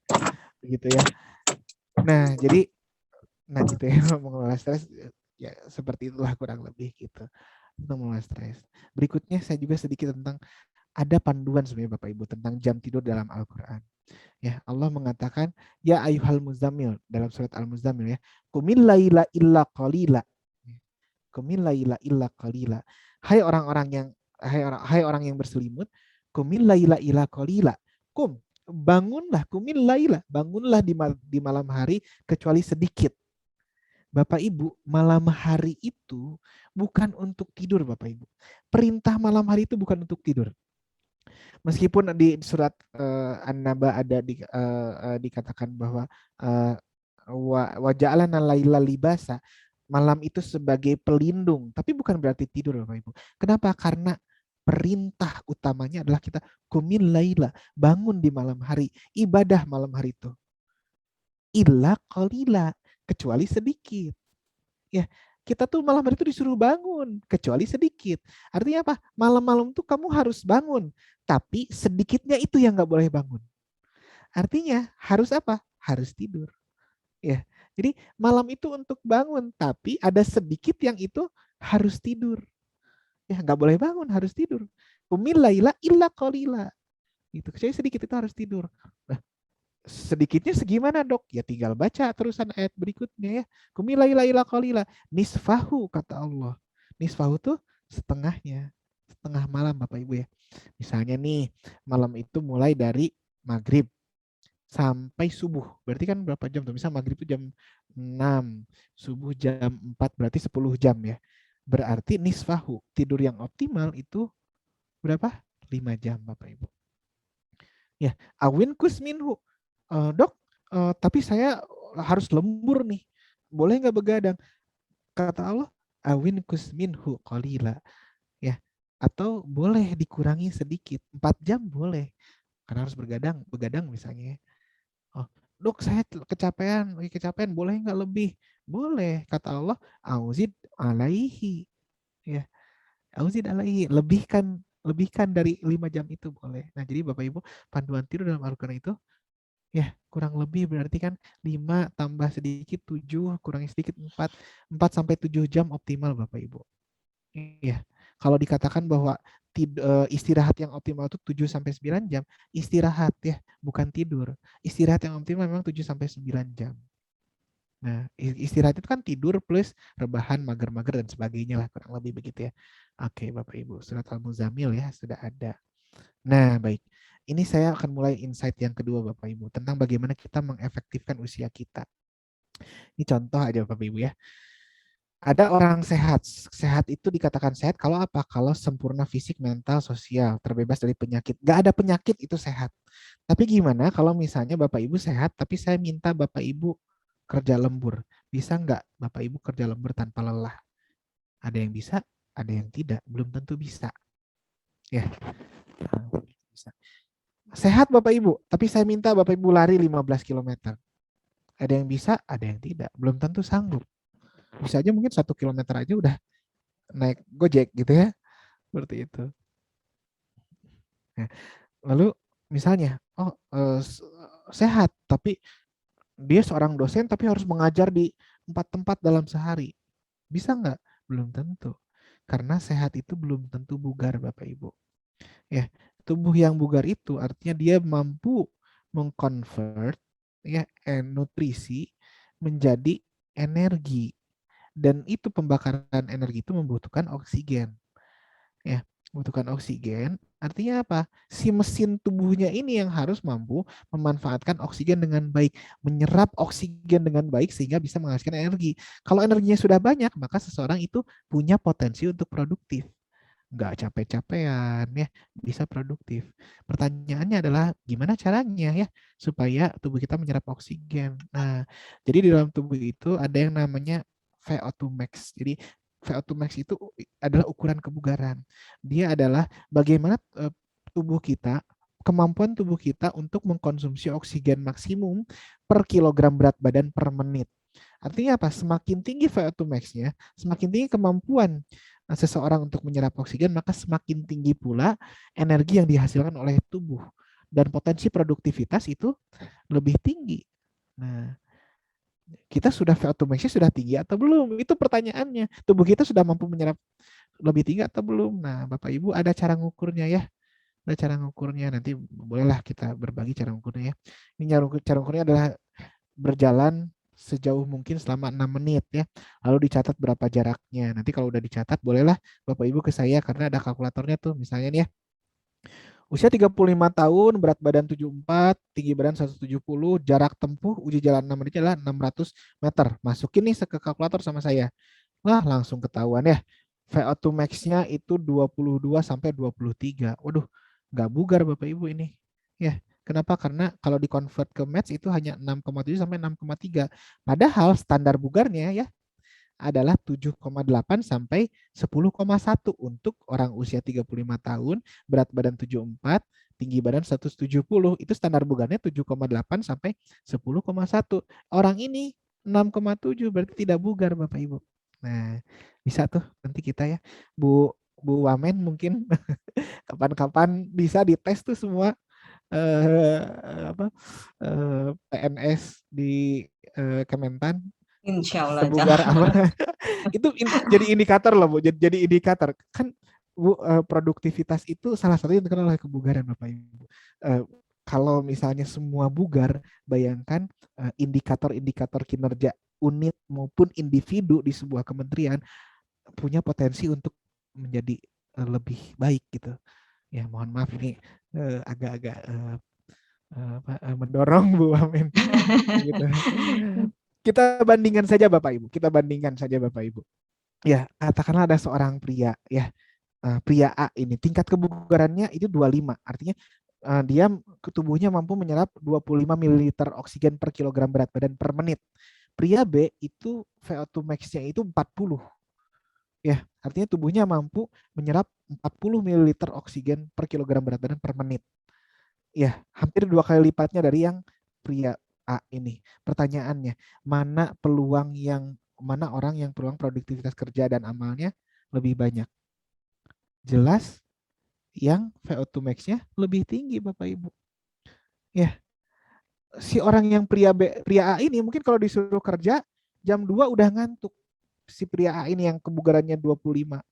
Begitu ya. Nah, jadi gitu ya, mengelola stres ya seperti itulah kurang lebih gitu. Untuk mengelola stres. Berikutnya saya juga sedikit tentang ada panduan sebenarnya Bapak Ibu tentang jam tidur dalam Al-Qur'an. Ya, Allah mengatakan ya ayyuhal muzammil dalam surat Al-Muzammil ya, qumil laila illa qalila. Qumil laila illa qalila. Hai orang yang berselimut, qumil laila illa qalila. Bangunlah, qumil laila, bangunlah di malam hari kecuali sedikit. Bapak Ibu, malam hari itu bukan untuk tidur Bapak Ibu. Perintah malam hari itu bukan untuk tidur. Meskipun di surat An-Naba ada dikatakan bahwa uh, wa ja'alana laila libasa, malam itu sebagai pelindung, tapi bukan berarti tidur Bapak Ibu. Kenapa? Karena perintah utamanya adalah kita kumil laila, bangun di malam hari, ibadah malam hari itu. Illa qalila, kecuali sedikit. Ya, kita tuh malam hari itu disuruh bangun, kecuali sedikit. Artinya apa? Malam-malam tuh kamu harus bangun, tapi sedikitnya itu yang nggak boleh bangun. Artinya harus apa? Harus tidur. Ya, jadi malam itu untuk bangun, tapi ada sedikit yang itu harus tidur. Ya, nggak boleh bangun, harus tidur. Qumil laila illa qalila. Itu, kecuali sedikit itu harus tidur. Nah, sedikitnya segimana dok? Ya tinggal baca terusan ayat berikutnya ya. Kumilai laila qalila. Nisfahu kata Allah. Nisfahu tuh setengahnya. Setengah malam Bapak Ibu ya. Misalnya nih malam itu mulai dari maghrib sampai subuh. Berarti kan berapa jam tuh? Misal maghrib itu jam 6, subuh jam 4 berarti 10 jam ya. Berarti nisfahu, tidur yang optimal itu berapa? 5 jam Bapak Ibu. Ya, awin kusminhu. Dok, tapi saya harus lembur nih. Boleh nggak begadang? Kata Allah, awin kusminhu qalila. Ya, atau boleh dikurangi sedikit. 4 jam boleh. Karena harus begadang misalnya. Oh, dok saya kecapean, boleh nggak lebih? Boleh. Kata Allah, auzid alaihi. Ya, auzid alaihi. Lebihkan dari 5 jam itu boleh. Nah, jadi Bapak Ibu, panduan tidur dalam Al-Quran itu ya, kurang lebih berarti kan 5 tambah sedikit 7, kurangi sedikit 4. 4 sampai 7 jam optimal Bapak Ibu. Iya. Kalau dikatakan bahwa istirahat yang optimal itu 7 sampai 9 jam, istirahat ya, bukan tidur. Istirahat yang optimal memang 7 sampai 9 jam. Nah, istirahat itu kan tidur plus rebahan, mager-mager dan sebagainya lah, kurang lebih begitu ya. Oke, Bapak Ibu, surat Al-Muzammil ya sudah ada. Nah, baik. Ini saya akan mulai insight yang kedua Bapak Ibu tentang bagaimana kita mengefektifkan usia kita. Ini contoh aja Bapak Ibu ya. Ada orang sehat. Sehat itu dikatakan sehat kalau apa? Kalau sempurna fisik, mental, sosial, terbebas dari penyakit. Gak ada penyakit itu sehat. Tapi gimana kalau misalnya Bapak Ibu sehat, tapi saya minta Bapak Ibu kerja lembur. Bisa nggak Bapak Ibu kerja lembur tanpa lelah? Ada yang bisa, ada yang tidak. Belum tentu bisa. Ya, bisa. Sehat Bapak Ibu, tapi saya minta Bapak Ibu lari 15 km. Ada yang bisa, ada yang tidak. Belum tentu sanggup. Bisa aja mungkin 1 km aja udah naik Gojek gitu ya. Seperti itu. Nah, lalu misalnya, sehat, tapi dia seorang dosen tapi harus mengajar di 4 tempat dalam sehari. Bisa nggak? Belum tentu. Karena sehat itu belum tentu bugar Bapak Ibu. Ya, tubuh yang bugar itu artinya dia mampu mengkonvert ya nutrisi menjadi energi, dan itu pembakaran energi itu membutuhkan oksigen. Ya, membutuhkan oksigen artinya apa? Si mesin tubuhnya ini yang harus mampu memanfaatkan oksigen dengan baik, menyerap oksigen dengan baik sehingga bisa menghasilkan energi. Kalau energinya sudah banyak, maka seseorang itu punya potensi untuk produktif, nggak capek-capean ya, bisa produktif. Pertanyaannya adalah gimana caranya ya supaya tubuh kita menyerap oksigen. Nah, jadi di dalam tubuh itu ada yang namanya VO2 max. Jadi VO2 max itu adalah ukuran kebugaran. Dia adalah bagaimana tubuh kita, kemampuan tubuh kita untuk mengkonsumsi oksigen maksimum per kilogram berat badan per menit. Artinya apa? Semakin tinggi VO2 max-nya, semakin tinggi kemampuan seseorang untuk menyerap oksigen, maka semakin tinggi pula energi yang dihasilkan oleh tubuh. Dan potensi produktivitas itu lebih tinggi. Nah, kita sudah VO2 max-nya sudah tinggi atau belum? Itu pertanyaannya. Tubuh kita sudah mampu menyerap lebih tinggi atau belum? Nah, Bapak Ibu ada cara ngukurnya ya. Ada cara ngukurnya. Nanti bolehlah kita berbagi cara ngukurnya ya. Ini cara ngukurnya adalah berjalan sejauh mungkin selama 6 menit ya. Lalu dicatat berapa jaraknya. Nanti kalau udah dicatat bolehlah Bapak Ibu ke saya karena ada kalkulatornya tuh. Misalnya nih ya, usia 35 tahun, berat badan 74, tinggi badan 170, jarak tempuh uji jalan 6 menit adalah 600 meter. Masukin nih ke kalkulator sama saya. Wah, langsung ketahuan ya. VO2 max-nya itu 22 sampai 23. Waduh, nggak bugar Bapak Ibu ini. Ya, kenapa? Karena kalau di-convert ke match itu hanya 6,7 sampai 6,3. Padahal standar bugarnya ya adalah 7,8 sampai 10,1 untuk orang usia 35 tahun, berat badan 74, tinggi badan 170. Itu standar bugarnya 7,8 sampai 10,1. Orang ini 6,7 berarti tidak bugar Bapak Ibu. Nah, bisa tuh nanti kita ya Bu Bu Wamen mungkin kapan-kapan bisa dites tuh semua eh, PNS di Kementan Insya Allah, sebugar apa itu jadi indikator loh Bu, jadi indikator kan Bu, produktivitas itu salah satu yang terkenal oleh kebugaran Bapak Ibu. Kalau misalnya semua bugar, bayangkan indikator-indikator kinerja unit maupun individu di sebuah kementerian punya potensi untuk menjadi lebih baik gitu. Ya mohon maaf ini agak-agak mendorong Bu Wamen gitu. Kita bandingkan saja Bapak Ibu, kita bandingkan saja Bapak Ibu. Ya, katakanlah ada seorang pria ya, pria A ini tingkat kebugarannya itu 25, artinya dia tubuhnya mampu menyerap 25 ml oksigen per kilogram berat badan per menit. Pria B itu VO2 max-nya itu 40. Ya, artinya tubuhnya mampu menyerap 40 ml oksigen per kilogram berat badan per menit. Ya, hampir 2 kali lipatnya dari yang pria A ini. Pertanyaannya, mana orang yang peluang produktivitas kerja dan amalnya lebih banyak? Jelas yang VO2 max-nya lebih tinggi Bapak Ibu. Ya, si orang yang pria A ini mungkin kalau disuruh kerja jam 2 udah ngantuk. Si pria A ini yang kebugarannya 25.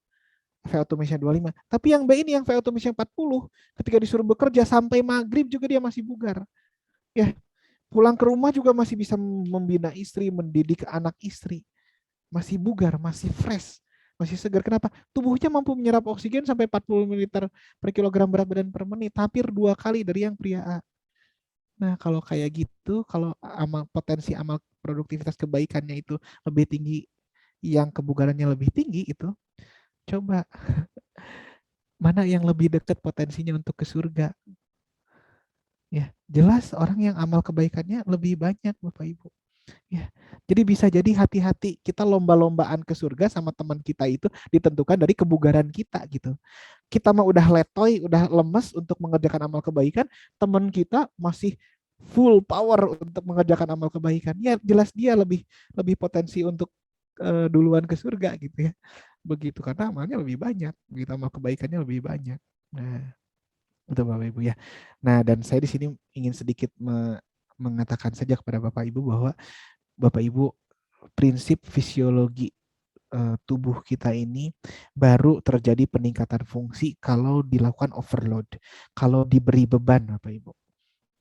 VO2 max-nya 25. Tapi yang B ini yang VO2 max-nya 40, ketika disuruh bekerja sampai maghrib juga dia masih bugar. Ya, pulang ke rumah juga masih bisa membina istri, mendidik anak istri. Masih bugar, masih fresh, masih segar. Kenapa? Tubuhnya mampu menyerap oksigen sampai 40 ml per kilogram berat badan per menit, hampir 2 kali dari yang pria A. Nah, kalau kayak gitu, kalau potensi amal produktivitas kebaikannya itu lebih tinggi, yang kebugarannya lebih tinggi itu, coba mana yang lebih dekat potensinya untuk ke surga? Ya, jelas orang yang amal kebaikannya lebih banyak, Bapak Ibu. Ya, jadi bisa jadi hati-hati kita lomba-lombaan ke surga sama teman kita itu ditentukan dari kebugaran kita gitu. Kita mah udah letoy, udah lemes untuk mengerjakan amal kebaikan, teman kita masih full power untuk mengerjakan amal kebaikan. Ya jelas dia lebih lebih potensi untuk duluan ke surga gitu ya. Begitu karena amalnya lebih banyak, begitu amal kebaikannya lebih banyak. Nah, itu Bapak Ibu ya. Nah, dan saya di sini ingin sedikit mengatakan saja kepada Bapak Ibu bahwa Bapak Ibu prinsip fisiologi tubuh kita ini baru terjadi peningkatan fungsi kalau dilakukan overload, kalau diberi beban Bapak Ibu.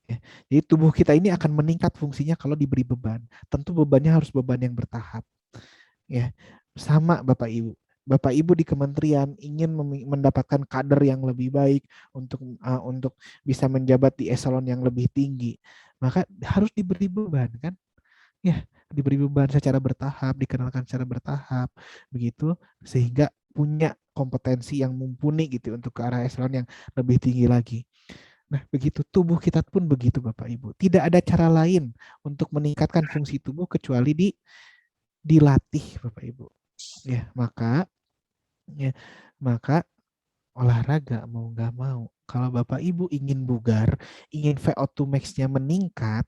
Ya. Jadi tubuh kita ini akan meningkat fungsinya kalau diberi beban. Tentu bebannya harus beban yang bertahap. Ya, sama Bapak Ibu. Bapak Ibu di kementerian ingin mendapatkan kader yang lebih baik untuk bisa menjabat di eselon yang lebih tinggi, maka harus diberi beban kan? Ya, diberi beban secara bertahap, dikenalkan secara bertahap, begitu sehingga punya kompetensi yang mumpuni gitu untuk ke arah eselon yang lebih tinggi lagi. Nah, begitu tubuh kita pun begitu Bapak Ibu. Tidak ada cara lain untuk meningkatkan fungsi tubuh kecuali dilatih Bapak Ibu. Ya, maka olahraga mau nggak mau. Kalau Bapak Ibu ingin bugar, ingin VO2 max-nya meningkat,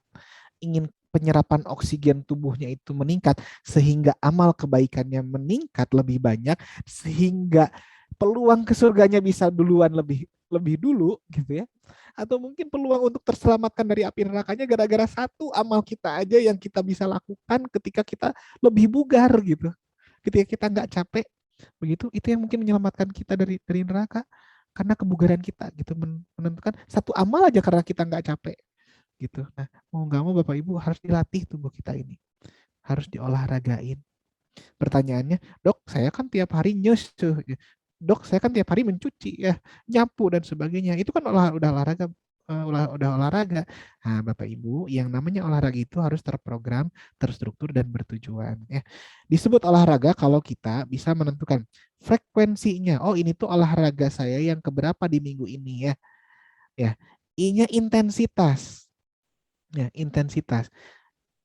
ingin penyerapan oksigen tubuhnya itu meningkat, sehingga amal kebaikannya meningkat lebih banyak, sehingga peluang ke surganya bisa duluan lebih dulu gitu ya. Atau mungkin peluang untuk terselamatkan dari api nerakanya gara-gara satu amal kita aja yang kita bisa lakukan ketika kita lebih bugar gitu. Ketika kita nggak capek, begitu itu yang mungkin menyelamatkan kita dari neraka karena kebugaran kita gitu, menentukan satu amal aja karena kita nggak capek gitu. Nah, mau nggak mau Bapak Ibu harus dilatih tubuh kita ini, harus diolahragain. Pertanyaannya, dok saya kan tiap hari nyus tuh, dok saya kan tiap hari mencuci ya, nyapu dan sebagainya, itu kan udah olahraga, udah olahraga. Nah, Bapak Ibu, yang namanya olahraga itu harus terprogram, terstruktur dan bertujuan ya. Disebut olahraga kalau kita bisa menentukan frekuensinya. Oh, ini tuh olahraga saya yang keberapa di minggu ini ya. Ya, I-nya intensitas. Ya, intensitas.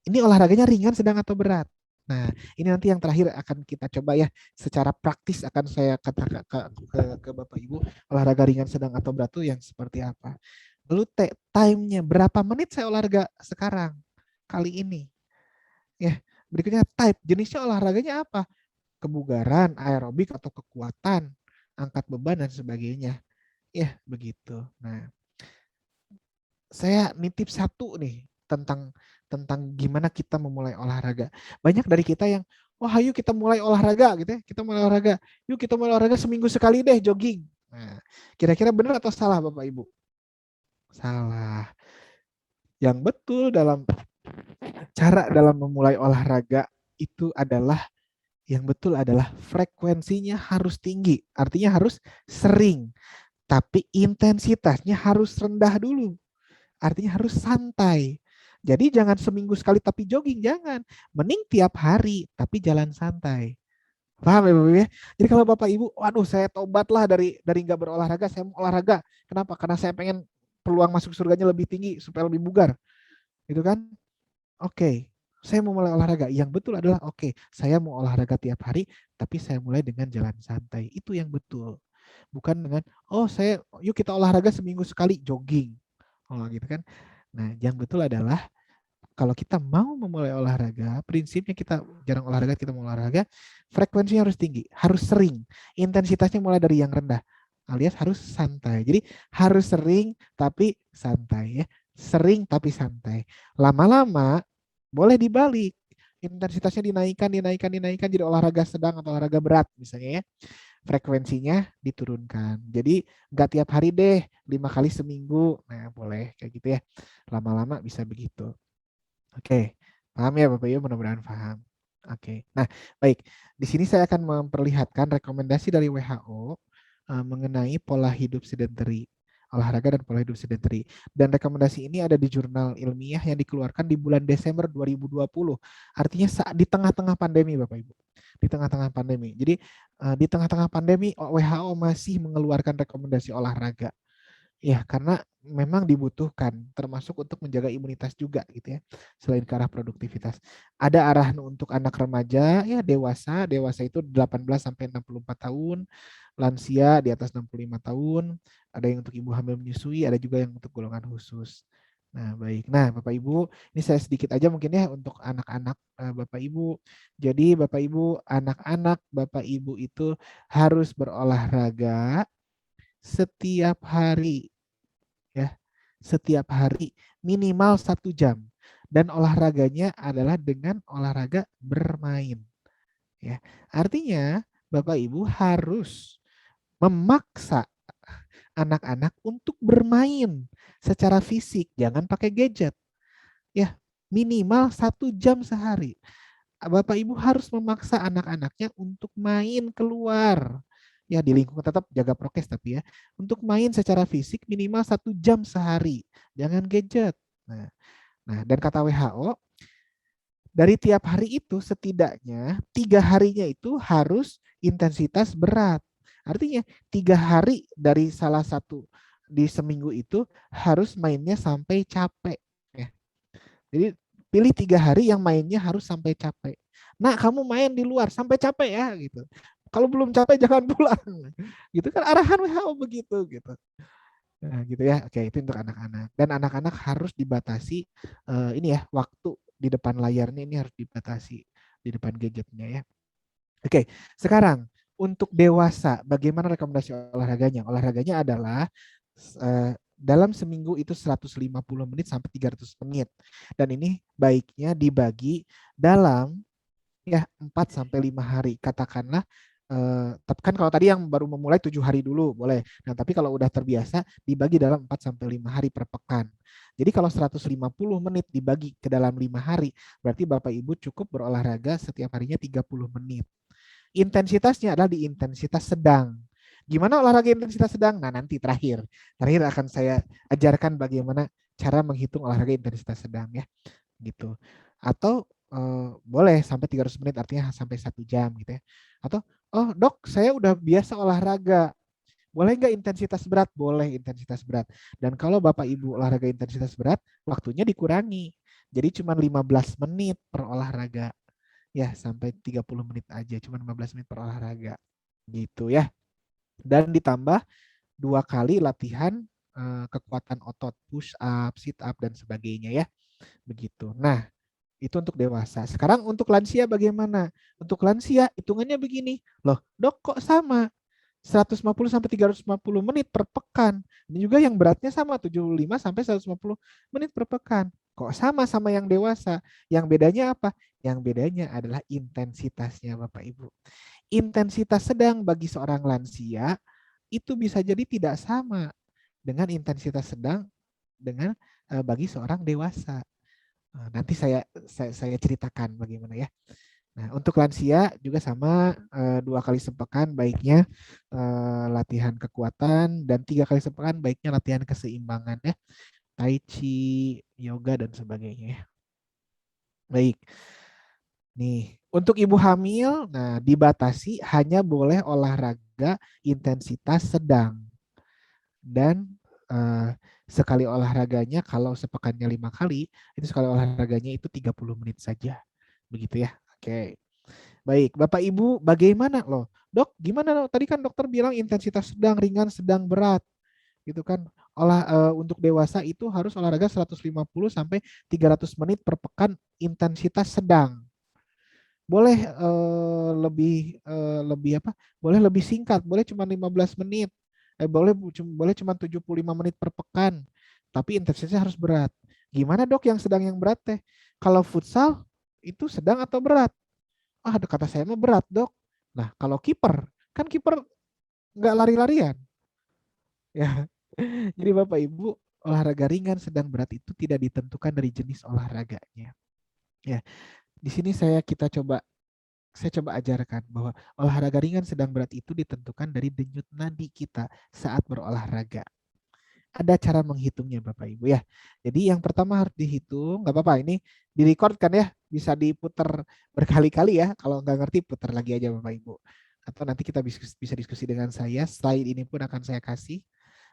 Ini olahraganya ringan, sedang, atau berat. Nah, ini nanti yang terakhir akan kita coba ya. Secara praktis akan saya katakan ke Bapak Ibu, olahraga ringan, sedang, atau berat itu yang seperti apa. Lalu time-nya, berapa menit saya olahraga sekarang, kali ini. Ya, berikutnya type, jenisnya olahraganya apa? Kebugaran, aerobik, atau kekuatan, angkat beban, dan sebagainya. Ya, begitu. Nah, saya nitip satu nih tentang tentang gimana kita memulai olahraga. Banyak dari kita yang, wah ayo kita mulai olahraga gitu ya. Kita mulai olahraga. Yuk kita mulai olahraga seminggu sekali deh jogging. Nah, kira-kira benar atau salah Bapak Ibu? Salah. Yang betul dalam memulai olahraga itu adalah yang betul adalah frekuensinya harus tinggi. Artinya harus sering, tapi intensitasnya harus rendah dulu. Artinya harus santai. Jadi jangan seminggu sekali tapi jogging, jangan. Mending tiap hari tapi jalan santai. Paham ya Bapak Ibu ya? Jadi kalau Bapak Ibu, waduh saya tobatlah dari nggak berolahraga, saya mau olahraga. Kenapa? Karena saya pengen peluang masuk surganya lebih tinggi supaya lebih bugar. Gitu kan? Oke, saya mau mulai olahraga. Yang betul adalah oke, saya mau olahraga tiap hari, tapi saya mulai dengan jalan santai. Itu yang betul. Bukan dengan, oh saya, yuk kita olahraga seminggu sekali, jogging. Oh gitu kan. Nah, yang betul adalah kalau kita mau memulai olahraga, prinsipnya kita jarang olahraga, kita mau olahraga, frekuensinya harus tinggi, harus sering. Intensitasnya mulai dari yang rendah, alias harus santai. Jadi harus sering tapi santai ya. Sering tapi santai. Lama-lama boleh dibalik. Intensitasnya dinaikkan, dinaikkan, dinaikkan jadi olahraga sedang atau olahraga berat misalnya ya. Frekuensinya diturunkan. Jadi nggak tiap hari deh, 5 kali seminggu. Nah, boleh kayak gitu ya. Lama-lama bisa begitu. Oke, paham ya Bapak Ibu, mudah-mudahan paham. Oke, nah baik. Di sini saya akan memperlihatkan rekomendasi dari WHO mengenai pola hidup sedentary, olahraga dan pola hidup sedentary. Dan rekomendasi ini ada di jurnal ilmiah yang dikeluarkan di bulan Desember 2020. Artinya saat di tengah-tengah pandemi Bapak Ibu. Di tengah-tengah pandemi. Jadi di tengah-tengah pandemi WHO masih mengeluarkan rekomendasi olahraga. Ya, karena memang dibutuhkan, termasuk untuk menjaga imunitas juga gitu ya, selain ke arah produktivitas. Ada arahan untuk anak remaja, ya dewasa, dewasa itu 18 sampai 64 tahun, lansia di atas 65 tahun, ada yang untuk ibu hamil menyusui, ada juga yang untuk golongan khusus. Nah, baik. Nah, Bapak Ibu, ini saya sedikit aja mungkin ya untuk anak-anak Bapak Ibu. Jadi Bapak Ibu, anak-anak Bapak Ibu itu harus berolahraga setiap hari ya, setiap hari minimal 1 jam, dan olahraganya adalah dengan olahraga bermain ya. Artinya Bapak Ibu harus memaksa anak-anak untuk bermain secara fisik, jangan pakai gadget ya, minimal 1 jam sehari. Bapak Ibu harus memaksa anak-anaknya untuk main keluar. Ya di lingkungan, tetap jaga prokes tapi ya. Untuk main secara fisik minimal 1 jam sehari. Jangan gadget. Nah, dan kata WHO, dari tiap hari itu setidaknya 3 harinya itu harus intensitas berat. Artinya 3 hari dari salah satu di seminggu itu harus mainnya sampai capek. Ya. Jadi pilih 3 hari yang mainnya harus sampai capek. Nah, kamu main di luar sampai capek ya gitu. Kalau belum capek jangan pulang. Gitu kan arahan WHO begitu gitu. Nah, gitu ya. Oke, itu untuk anak-anak. Dan anak-anak harus dibatasi ini ya, waktu di depan layarnya ini harus dibatasi di depan gadgetnya ya. Oke, sekarang untuk dewasa, bagaimana rekomendasi olahraganya? Olahraganya adalah dalam seminggu itu 150 menit sampai 300 menit. Dan ini baiknya dibagi dalam ya 4 sampai 5 hari. Katakanlah tapi kan kalau tadi yang baru memulai 7 hari dulu boleh. Nah, tapi kalau udah terbiasa dibagi dalam 4 sampai 5 hari per pekan. Jadi kalau 150 menit dibagi ke dalam 5 hari, berarti Bapak Ibu cukup berolahraga setiap harinya 30 menit. Intensitasnya adalah di intensitas sedang. Gimana olahraga intensitas sedang? Nah, nanti terakhir akan saya ajarkan bagaimana cara menghitung olahraga intensitas sedang ya. Gitu. Atau boleh sampai 300 menit, artinya sampai 1 jam gitu ya. Atau oh dok, saya udah biasa olahraga, Boleh nggak intensitas berat? Boleh intensitas berat. Dan kalau Bapak Ibu olahraga intensitas berat, waktunya dikurangi. Jadi cuma 15 menit per olahraga. Ya, sampai 30 menit aja, cuma 15 menit per olahraga. Gitu ya. Dan ditambah 2 kali latihan kekuatan otot, push up, sit up, dan sebagainya ya. Begitu. Nah, itu untuk dewasa. Sekarang untuk lansia bagaimana? Untuk lansia hitungannya begini. Loh, dok kok sama? 150 sampai 350 menit per pekan. Ini juga yang beratnya sama 75 sampai 150 menit per pekan. Kok sama yang dewasa? Yang bedanya apa? Yang bedanya adalah intensitasnya Bapak Ibu. Intensitas sedang bagi seorang lansia itu bisa jadi tidak sama dengan intensitas sedang dengan bagi seorang dewasa. Nanti saya ceritakan bagaimana ya. Nah, untuk lansia juga sama 2 kali sepekan baiknya latihan kekuatan dan 3 kali sepekan baiknya latihan keseimbangan ya, tai chi, yoga dan sebagainya ya. Baik. Nih, untuk ibu hamil, nah dibatasi hanya boleh olahraga intensitas sedang dan sekali olahraganya kalau sepekannya 5 kali, itu sekali olahraganya itu 30 menit saja. Begitu ya. Oke. Baik, Bapak Ibu, bagaimana loh? Dok, gimana loh? Tadi kan dokter bilang intensitas sedang, ringan, sedang, berat. Gitu kan. Untuk dewasa itu harus olahraga 150 sampai 300 menit per pekan intensitas sedang. Boleh lebih apa? Boleh lebih singkat, boleh cuma 15 menit. Boleh cuma 75 menit per pekan. Tapi intensitasnya harus berat. Gimana dok yang sedang yang berat teh? Kalau futsal itu sedang atau berat? Ah, kata saya mah berat dok. Nah, kalau kiper, kan kiper nggak lari-larian. Ya, jadi Bapak Ibu, olahraga ringan sedang berat itu tidak ditentukan dari jenis olahraganya. Ya, di sini saya coba ajarkan bahwa olahraga ringan sedang berat itu ditentukan dari denyut nadi kita saat berolahraga. Ada cara menghitungnya Bapak Ibu ya. Jadi yang pertama harus dihitung, nggak apa-apa ini direcord kan ya, bisa diputar berkali-kali ya. Kalau nggak ngerti putar lagi aja Bapak Ibu. Atau nanti kita bisa diskusi dengan saya, slide ini pun akan saya kasih.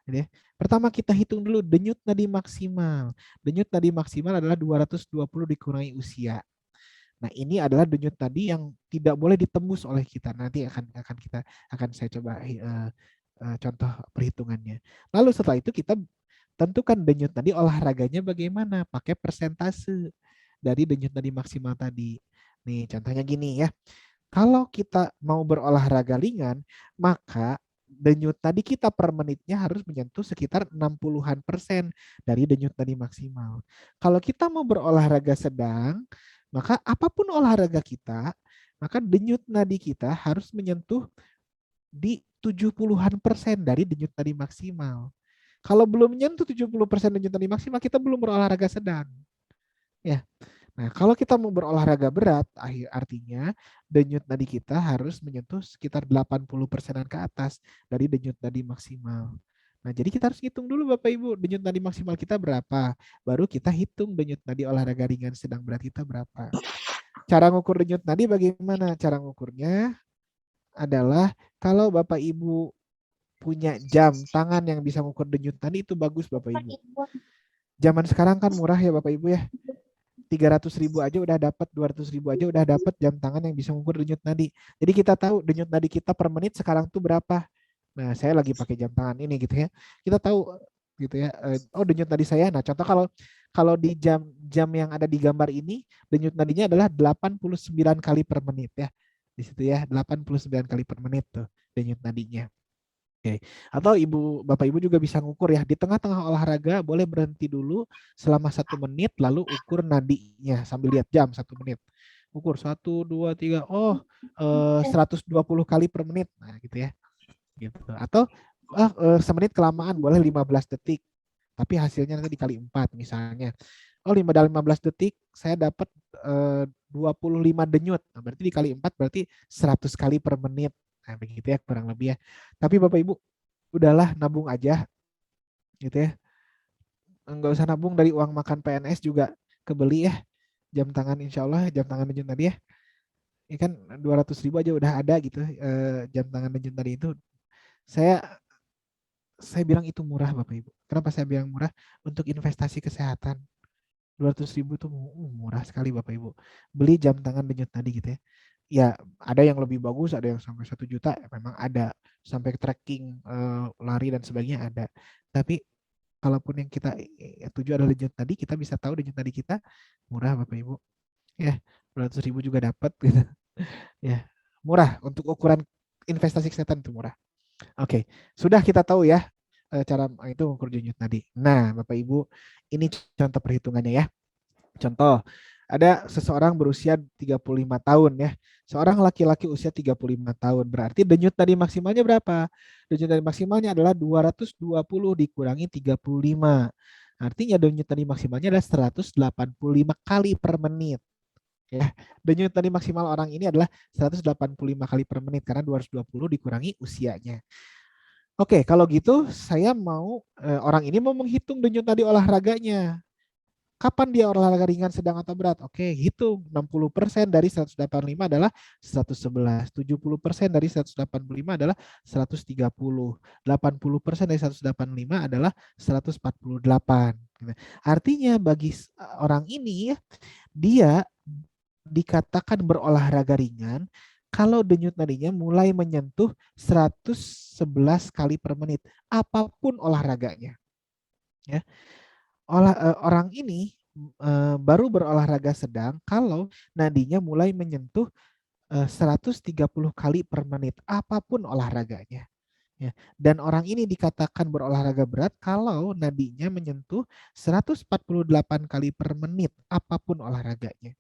Ya. Pertama kita hitung dulu denyut nadi maksimal. Denyut nadi maksimal adalah 220 dikurangi usia. Nah, ini adalah denyut nadi yang tidak boleh ditembus oleh kita. Nanti akan saya coba contoh perhitungannya. Lalu setelah itu kita tentukan denyut nadi olahraganya bagaimana, pakai persentase dari denyut nadi maksimal tadi. Nih, contohnya gini ya. Kalau kita mau berolahraga ringan, maka denyut nadi kita per menitnya harus menyentuh sekitar 60-an% dari denyut nadi maksimal. Kalau kita mau berolahraga sedang, maka apapun olahraga kita, maka denyut nadi kita harus menyentuh di 70-an% dari denyut nadi maksimal. Kalau belum menyentuh 70% denyut nadi maksimal, kita belum berolahraga sedang. Ya. Nah, kalau kita mau berolahraga berat, artinya denyut nadi kita harus menyentuh sekitar 80%-an ke atas dari denyut nadi maksimal. Nah, jadi kita harus hitung dulu Bapak Ibu, denyut nadi maksimal kita berapa. Baru kita hitung denyut nadi olahraga ringan sedang berat kita berapa. Cara ngukur denyut nadi bagaimana? Cara ngukurnya adalah kalau Bapak Ibu punya jam tangan yang bisa mengukur denyut nadi itu bagus Bapak Ibu. Zaman sekarang kan murah ya Bapak Ibu ya. 300.000 aja udah dapat, 200.000 aja udah dapat jam tangan yang bisa mengukur denyut nadi. Jadi kita tahu denyut nadi kita per menit sekarang tuh berapa. Nah, saya lagi pakai jam tangan ini gitu ya. Kita tahu gitu ya. Oh, denyut nadi saya. Nah, contoh kalau kalau di jam yang ada di gambar ini, denyut nadinya adalah 89 kali per menit ya. Di situ ya, 89 kali per menit tuh denyut nadinya. Oke. Atau Bapak Ibu juga bisa ngukur ya, di tengah-tengah olahraga boleh berhenti dulu selama 1 menit, lalu ukur nadinya sambil lihat jam 1 menit. Ukur 1, 2, 3, 120 kali per menit, nah gitu ya. Gitu. Atau semenit kelamaan boleh 15 detik, tapi hasilnya nanti dikali 4 misalnya. Oh, dalam 15 detik saya dapat 25 denyut, nah, berarti dikali 4 berarti 100 kali per menit. Nah, begitu ya kurang lebih ya. Tapi Bapak Ibu, udahlah nabung aja gitu ya. Nggak usah nabung dari uang makan PNS juga kebeli ya. Jam tangan insya Allah, jam tangan Denjun tadi ya. Ini kan 200.000 aja udah ada gitu jam tangan Denjun tadi itu. Saya saya bilang itu murah Bapak Ibu. Kenapa saya bilang murah? Untuk investasi kesehatan. 200.000 tuh murah sekali Bapak Ibu. Beli jam tangan denyut nadi gitu ya. Ya, ada yang lebih bagus, ada yang sampai 1 juta, memang ada. Sampai tracking lari dan sebagainya ada. Tapi kalaupun yang kita tuju adalah denyut nadi, kita bisa tahu denyut nadi kita murah Bapak Ibu. Ya, 200.000 juga dapat gitu. Ya, murah untuk ukuran investasi kesehatan itu murah. Oke, sudah kita tahu ya cara itu mengukur denyut nadi. Nah, Bapak Ibu, ini contoh perhitungannya ya. Contoh, ada seseorang berusia 35 tahun ya. Seorang laki-laki usia 35 tahun. Berarti denyut nadi maksimalnya berapa? Denyut nadi maksimalnya adalah 220 dikurangi 35. Artinya denyut nadi maksimalnya adalah 185 kali per menit. Ya, denyut nadi maksimal orang ini adalah 185 kali per menit karena 220 dikurangi usianya. Oke, kalau gitu saya mau orang ini mau menghitung denyut nadi olahraganya. Kapan dia olahraga ringan, sedang atau berat? Oke, hitung. 60% dari 185 adalah 111. 70% dari 185 adalah 130. 80% dari 185 adalah 148. Artinya bagi orang ini ya, dia dikatakan berolahraga ringan kalau denyut nadinya mulai menyentuh 111 kali per menit, apapun olahraganya. Ya. Orang ini baru berolahraga sedang kalau nadinya mulai menyentuh 130 kali per menit, apapun olahraganya. Ya. Dan orang ini dikatakan berolahraga berat kalau nadinya menyentuh 148 kali per menit, apapun olahraganya.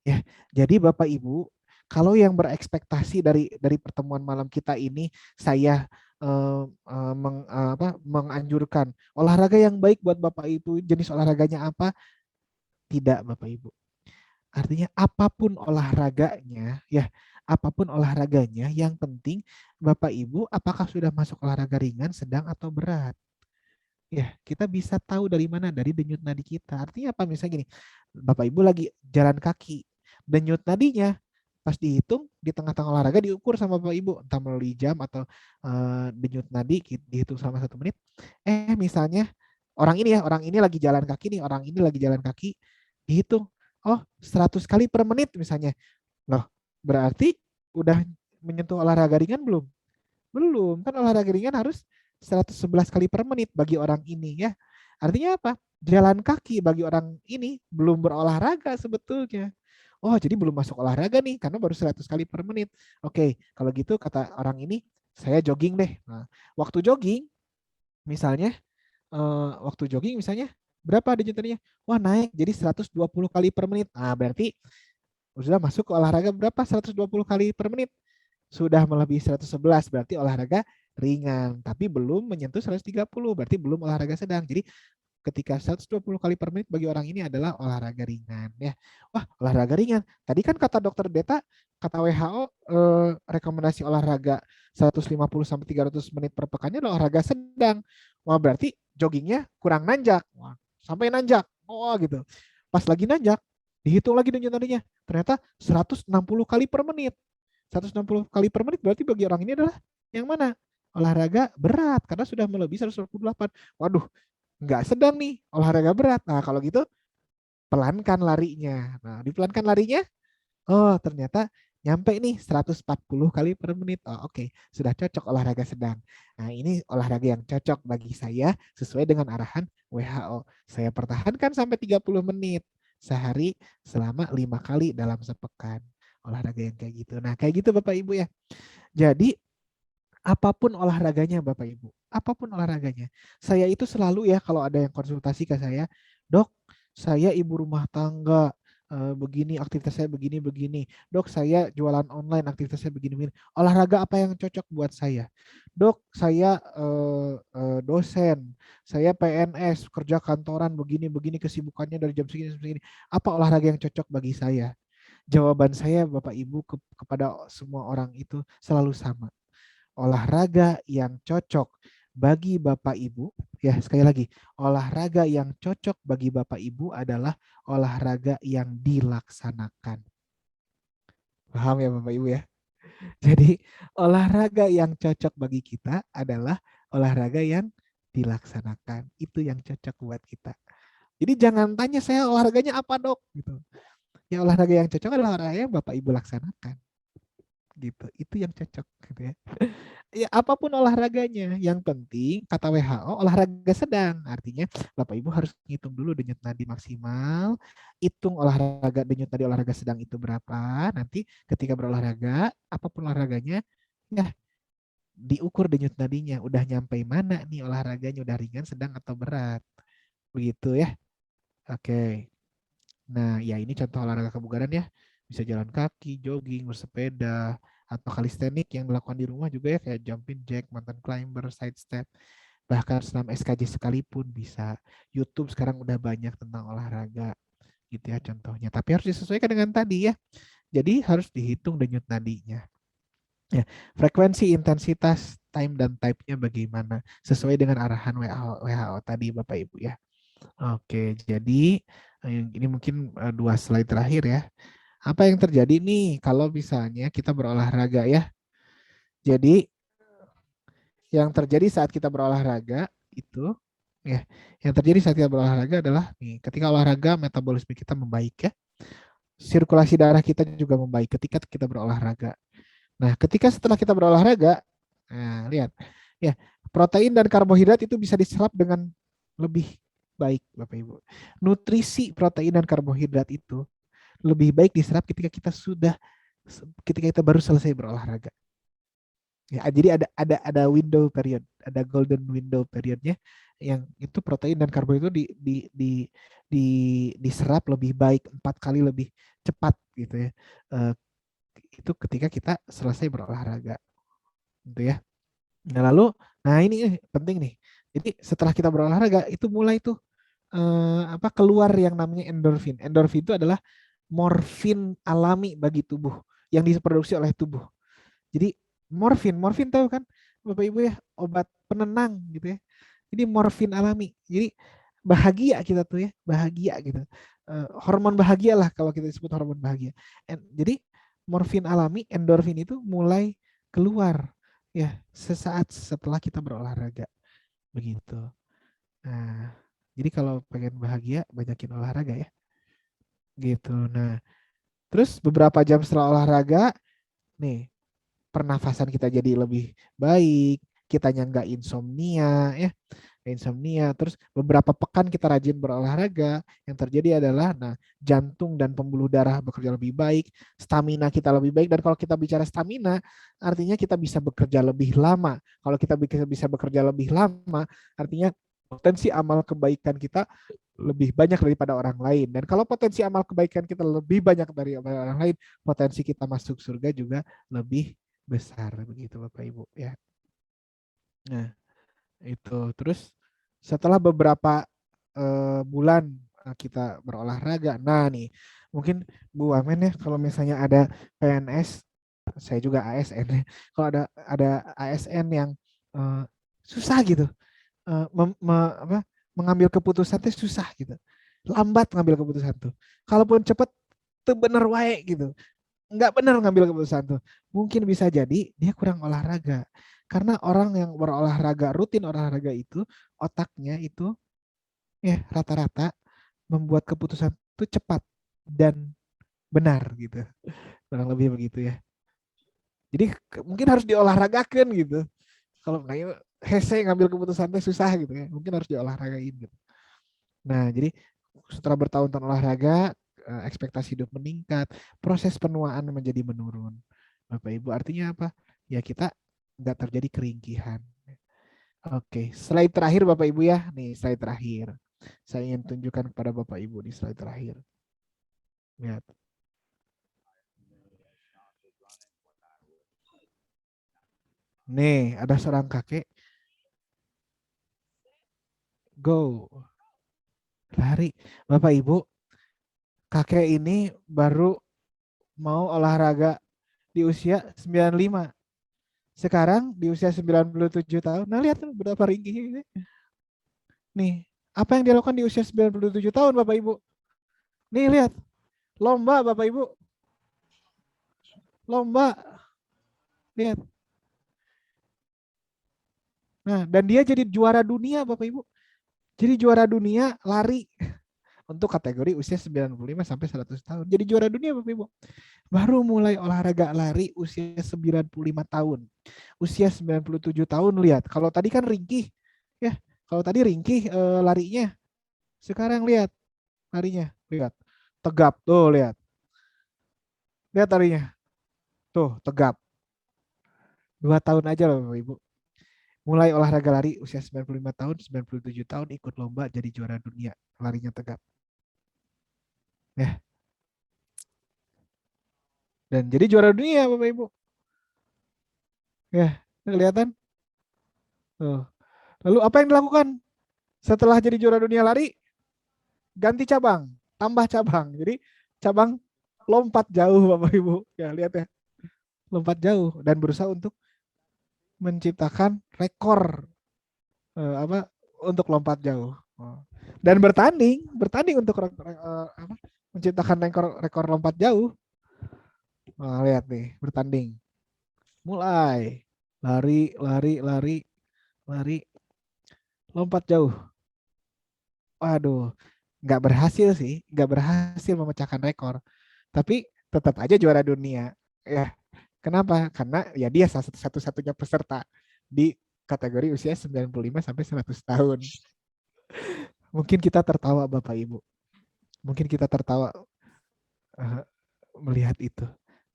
Ya, jadi Bapak Ibu, kalau yang berekspektasi dari pertemuan malam kita ini, saya menganjurkan olahraga yang baik buat Bapak Ibu, jenis olahraganya apa? Tidak, Bapak Ibu. Artinya apapun olahraganya, ya, apapun olahraganya, yang penting Bapak Ibu apakah sudah masuk olahraga ringan, sedang atau berat. Ya, kita bisa tahu dari mana? Dari denyut nadi kita. Artinya apa? Misalnya gini, Bapak Ibu lagi jalan kaki, denyut nadinya pas dihitung di tengah-tengah olahraga diukur sama Bapak Ibu, entah melalui jam atau denyut nadi dihitung selama 1 menit. Misalnya orang ini lagi jalan kaki nih, orang ini lagi jalan kaki, dihitung, oh 100 kali per menit misalnya. Loh, berarti udah menyentuh olahraga ringan belum? Belum, kan olahraga ringan harus 111 kali per menit bagi orang ini ya. Artinya apa? Jalan kaki bagi orang ini belum berolahraga sebetulnya. Oh, jadi belum masuk olahraga nih karena baru 100 kali per menit. Oke, kalau gitu kata orang ini, saya jogging deh. Nah, waktu jogging misalnya waktu jogging misalnya berapa denyut. Wah, naik jadi 120 kali per menit. Nah, berarti sudah masuk ke olahraga berapa? 120 kali per menit. Sudah melebihi 111 berarti olahraga ringan, tapi belum menyentuh 130 berarti belum olahraga sedang. Jadi ketika 120 kali per menit bagi orang ini adalah olahraga ringan ya. Wah, olahraga ringan. Tadi kan kata dokter Deta, kata WHO rekomendasi olahraga 150 sampai 300 menit per pekannya adalah olahraga sedang. Wah, berarti joggingnya kurang nanjak. Wah, sampai nanjak. Oh, gitu. Pas lagi nanjak, dihitung lagi denyut nadinya. Ternyata 160 kali per menit. 160 kali per menit berarti bagi orang ini adalah yang mana? Olahraga berat karena sudah melebihi 128. Waduh, nggak sedang nih olahraga berat. Nah, kalau gitu pelankan larinya. Nah, dipelankan larinya, oh ternyata nyampe nih 140 kali per menit. Oh, oke, sudah cocok olahraga sedang. Nah, ini olahraga yang cocok bagi saya sesuai dengan arahan WHO. Saya pertahankan sampai 30 menit sehari selama 5 kali dalam sepekan. Olahraga yang kayak gitu. Nah, kayak gitu Bapak Ibu ya. Jadi apapun olahraganya Bapak Ibu, apapun olahraganya. Saya itu selalu ya kalau ada yang konsultasi ke saya, dok, saya ibu rumah tangga, begini aktivitas saya begini. Dok, saya jualan online aktivitas saya begini. Olahraga apa yang cocok buat saya? Dok, saya dosen, saya PNS, kerja kantoran begini kesibukannya dari jam segini. Apa olahraga yang cocok bagi saya? Jawaban saya Bapak Ibu kepada semua orang itu selalu sama. Olahraga yang cocok bagi Bapak Ibu, ya sekali lagi, olahraga yang cocok bagi Bapak Ibu adalah olahraga yang dilaksanakan. Paham ya Bapak Ibu ya? Jadi olahraga yang cocok bagi kita adalah olahraga yang dilaksanakan. Itu yang cocok buat kita. Jadi jangan tanya saya olahraganya apa dok gitu. Ya olahraga yang cocok adalah olahraga yang Bapak Ibu laksanakan gitu. Itu yang cocok gitu ya. Ya apapun olahraganya, yang penting kata WHO olahraga sedang. Artinya Bapak Ibu harus ngitung dulu denyut nadi maksimal, hitung olahraga denyut nadi olahraga sedang itu berapa. Nanti ketika berolahraga, apapun olahraganya, ya diukur denyut nadinya. Udah nyampe mana nih olahraganya, udah ringan, sedang atau berat. Begitu ya. Oke. Nah, ya ini contoh olahraga kebugaran ya. Bisa jalan kaki, jogging, bersepeda, atau kalistenik yang dilakukan di rumah juga ya kayak jumping jack, mountain climber, side step, bahkan senam SKJ sekalipun bisa. YouTube sekarang udah banyak tentang olahraga gitu ya contohnya. Tapi harus disesuaikan dengan tadi ya. Jadi harus dihitung denyut nadinya. Ya, frekuensi, intensitas, time dan type-nya bagaimana sesuai dengan arahan WHO tadi Bapak Ibu ya. Oke, jadi ini mungkin 2 slide terakhir ya. Apa yang terjadi nih kalau misalnya kita berolahraga ya? Jadi yang terjadi saat kita berolahraga itu ya, yang terjadi saat kita berolahraga adalah nih, ketika olahraga metabolisme kita membaik ya. Sirkulasi darah kita juga membaik ketika kita berolahraga. Nah, ketika setelah kita berolahraga, nah lihat ya, protein dan karbohidrat itu bisa diserap dengan lebih baik, Bapak Ibu. Nutrisi protein dan karbohidrat itu lebih baik diserap ketika kita baru selesai berolahraga. Ya, jadi ada window period, ada golden window periodnya yang itu protein dan karbohidrat itu diserap lebih baik 4 kali lebih cepat gitu ya. Itu ketika kita selesai berolahraga, gitu ya. Nah lalu, nah ini penting nih. Jadi setelah kita berolahraga itu mulai tuh keluar yang namanya endorfin. Endorfin itu adalah morfin alami bagi tubuh yang diproduksi oleh tubuh. Jadi morfin tahu kan Bapak Ibu ya, obat penenang gitu ya. Jadi morfin alami. Jadi bahagia kita tuh ya, bahagia gitu. Hormon bahagia lah kalau kita sebut hormon bahagia. Jadi morfin alami, endorfin itu mulai keluar ya sesaat setelah kita berolahraga begitu. Nah, jadi kalau pengen bahagia banyakin olahraga ya. Gitu. Nah, terus beberapa jam setelah olahraga nih pernafasan kita jadi lebih baik, kitanya nggak insomnia ya, insomnia. Terus beberapa pekan kita rajin berolahraga, yang terjadi adalah nah jantung dan pembuluh darah bekerja lebih baik, stamina kita lebih baik. Dan kalau kita bicara stamina, artinya kita bisa bekerja lebih lama. Kalau kita bisa bekerja lebih lama, artinya potensi amal kebaikan kita lebih banyak daripada orang lain. Dan kalau potensi amal kebaikan kita lebih banyak dari orang lain, potensi kita masuk surga juga lebih besar begitu Bapak Ibu ya. Nah, itu terus setelah beberapa bulan kita berolahraga. Nah, nih mungkin Bu Wamen ya kalau misalnya ada PNS, saya juga ASN ya. Kalau ada ASN yang susah gitu mengambil keputusan itu susah gitu. Lambat ngambil keputusan tuh. Kalaupun cepet tuh bener wae gitu. Nggak bener ngambil keputusan tuh. Mungkin bisa jadi dia kurang olahraga. Karena orang yang berolahraga, rutin olahraga itu, otaknya itu ya rata-rata membuat keputusan itu cepat dan benar gitu. Kurang lebih begitu ya. Jadi mungkin harus diolahragakan gitu. Kalau nggak ya hese ngambil keputusan itu susah gitu ya. Mungkin harus diolahragain gitu. Nah, jadi setelah bertahun-tahun olahraga, ekspektasi hidup meningkat, proses penuaan menjadi menurun. Bapak Ibu, artinya apa? Ya kita nggak terjadi keringkihan. Oke, slide terakhir Bapak Ibu ya. Nih slide terakhir. Saya ingin tunjukkan kepada Bapak Ibu di slide terakhir. Lihat. Nih, ada seorang kakek. Go. Lari. Bapak Ibu, kakek ini baru mau olahraga di usia 95. Sekarang di usia 97 tahun. Nah, lihat tuh berapa ringkih ini. Nih, apa yang dilakukan di usia 97 tahun Bapak Ibu? Nih, lihat. Lomba Bapak Ibu. Lomba. Lihat. Nah, dan dia jadi juara dunia Bapak Ibu. Jadi juara dunia lari untuk kategori usia 95 sampai 100 tahun. Jadi juara dunia Bapak Ibu. Baru mulai olahraga lari usia 95 tahun. Usia 97 tahun lihat. Kalau tadi kan ringkih ya. Kalau tadi ringkih larinya. Sekarang lihat larinya, lihat. Tegap tuh lihat. Lihat larinya. Tuh, tegap. 2 tahun aja loh Bapak Ibu. Mulai olahraga lari usia 95 tahun, 97 tahun ikut lomba jadi juara dunia. Larinya tegap. Ya. Dan jadi juara dunia Bapak Ibu. Ya, kelihatan? Tuh. Lalu apa yang dilakukan? Setelah jadi juara dunia lari, ganti cabang, tambah cabang. Jadi cabang lompat jauh Bapak Ibu. Ya, lihat ya. Lompat jauh dan berusaha untuk menciptakan rekor apa untuk lompat jauh. Oh. Dan bertanding untuk apa, menciptakan rekor rekor lompat jauh. Nah, lihat nih, bertanding. Mulai lari, lari, lari, lari, lompat jauh. Waduh, nggak berhasil sih, nggak berhasil memecahkan rekor. Tapi tetap aja juara dunia. Ya, kenapa? Karena ya dia satu-satunya peserta di kategori usia 95 sampai 100 tahun. Mungkin kita tertawa Bapak Ibu. Mungkin kita tertawa eh, melihat itu.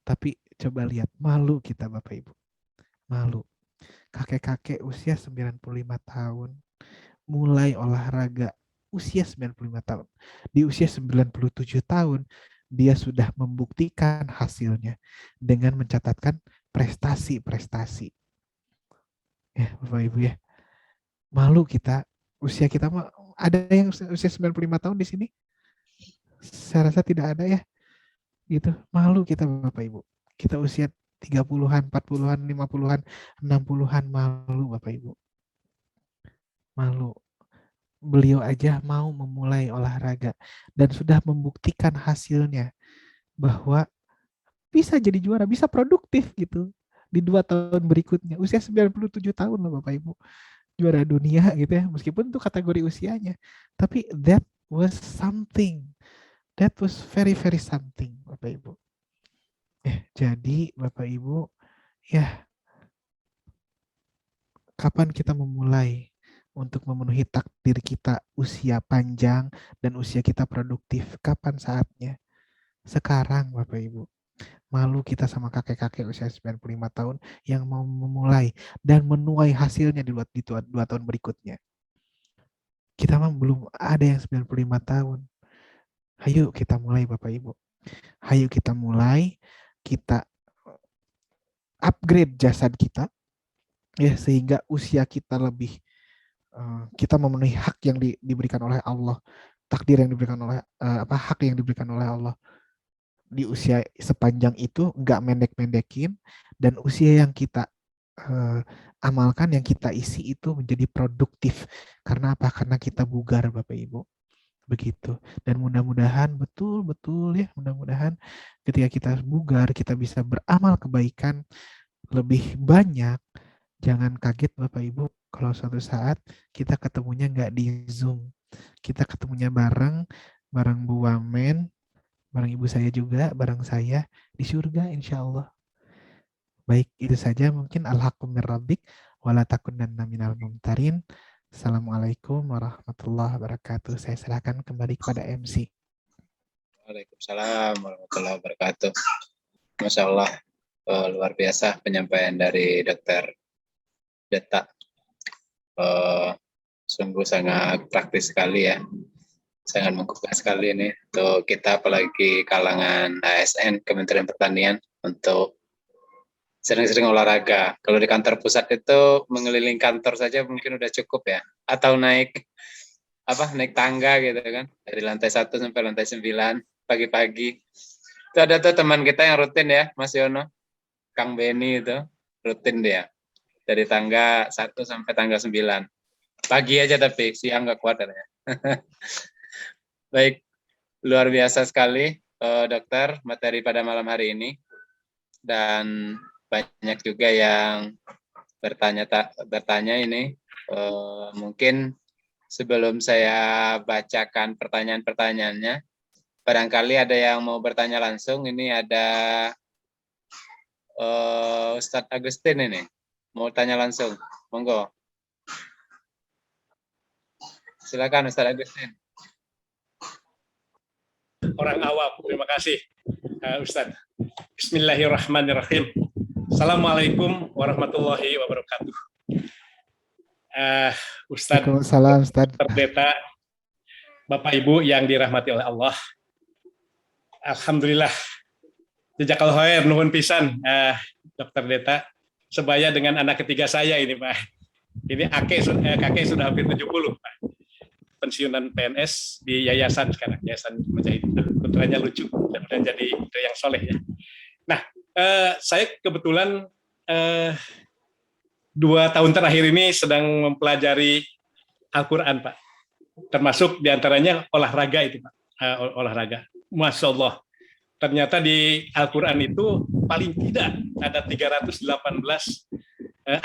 Tapi coba lihat, malu kita Bapak Ibu. Malu. Kakek-kakek usia 95 tahun mulai olahraga usia 95 tahun. Di usia 97 tahun dia sudah membuktikan hasilnya dengan mencatatkan prestasi-prestasi. Ya, Bapak Ibu ya. Malu kita, usia kita mah ada yang usia 95 tahun di sini? Saya rasa tidak ada ya. Gitu. Malu kita Bapak Ibu. Kita usia 30-an, 40-an, 50-an, 60-an malu Bapak Ibu. Malu. Beliau aja mau memulai olahraga dan sudah membuktikan hasilnya bahwa bisa jadi juara, bisa produktif gitu di 2 tahun berikutnya. Usia 97 tahun loh Bapak Ibu. Juara dunia gitu ya, meskipun itu kategori usianya. Tapi that was something. That was very very something Bapak Ibu. Jadi Bapak Ibu, ya kapan kita memulai untuk memenuhi takdir kita usia panjang dan usia kita produktif? Kapan saatnya? Sekarang Bapak Ibu. Malu kita sama kakek-kakek usia 95 tahun yang mau memulai dan menuai hasilnya di 2 tahun berikutnya. Kita mah belum ada yang 95 tahun. Ayo kita mulai Bapak Ibu. Ayo kita mulai, kita upgrade jasad kita ya sehingga usia kita lebih kita memenuhi hak yang diberikan oleh Allah, takdir yang diberikan oleh hak yang diberikan oleh Allah di usia sepanjang itu, nggak mendek-mendekin, dan usia yang kita amalkan, yang kita isi itu menjadi produktif. Karena apa? Karena kita bugar Bapak Ibu. Begitu. Dan mudah-mudahan betul-betul ya, mudah-mudahan ketika kita bugar kita bisa beramal kebaikan lebih banyak. Jangan kaget Bapak Ibu kalau suatu saat kita ketemunya nggak di Zoom. Kita ketemunya bareng Bu Wamen, bareng ibu saya juga, bareng saya di surga insya Allah. Baik, itu saja mungkin al-haqqu mir rabbik wala takunanna minal mumtarin. Assalamualaikum warahmatullahi wabarakatuh. Saya serahkan kembali kepada MC. Waalaikumsalam warahmatullahi wabarakatuh. Masya Allah, luar biasa penyampaian dari Dr. Deta. Sungguh sangat praktis sekali ya. Sangat menggugah sekali ini untuk kita, apalagi kalangan ASN Kementerian Pertanian, untuk sering-sering olahraga. Kalau di kantor pusat itu mengelilingi kantor saja mungkin udah cukup ya. Atau naik tangga gitu kan, dari lantai 1 sampai lantai 9 pagi-pagi. Itu ada tuh teman kita yang rutin ya, Mas Yono, Kang Beni itu, rutin dia. Dari tangga 1 sampai tangga 9. Pagi aja tapi siang nggak kuat ya. Baik, luar biasa sekali dokter materi pada malam hari ini. Dan banyak juga yang bertanya ini. Mungkin sebelum saya bacakan pertanyaan-pertanyaannya, barangkali ada yang mau bertanya langsung. Ini ada Ustadz Agustin ini, mau tanya langsung. Monggo. Silakan Ustadz Agustin. Orang awam. Terima kasih, Ustadz. Bismillahirrahmanirrahim. Assalamualaikum warahmatullahi wabarakatuh. Ustadz, Waalaikumsalam, Ustaz. Pendeta, Bapak Ibu yang dirahmati oleh Allah. Alhamdulillah. Jazakallahu khair, nuhun pisan, Dr. Deta. Sebaya dengan anak ketiga saya ini, Pak. Ini kakek sudah hampir 70, Pak. Pensiunan PNS di yayasan sekarang, Yayasan Mujahidin. Putranya lucu dan udah jadi yang soleh ya. Nah, saya kebetulan 2 tahun terakhir ini sedang mempelajari Al-Quran, Pak. Termasuk diantaranya olahraga itu, Pak. Olahraga. Masya Allah. Ternyata di Al-Quran itu paling tidak ada 318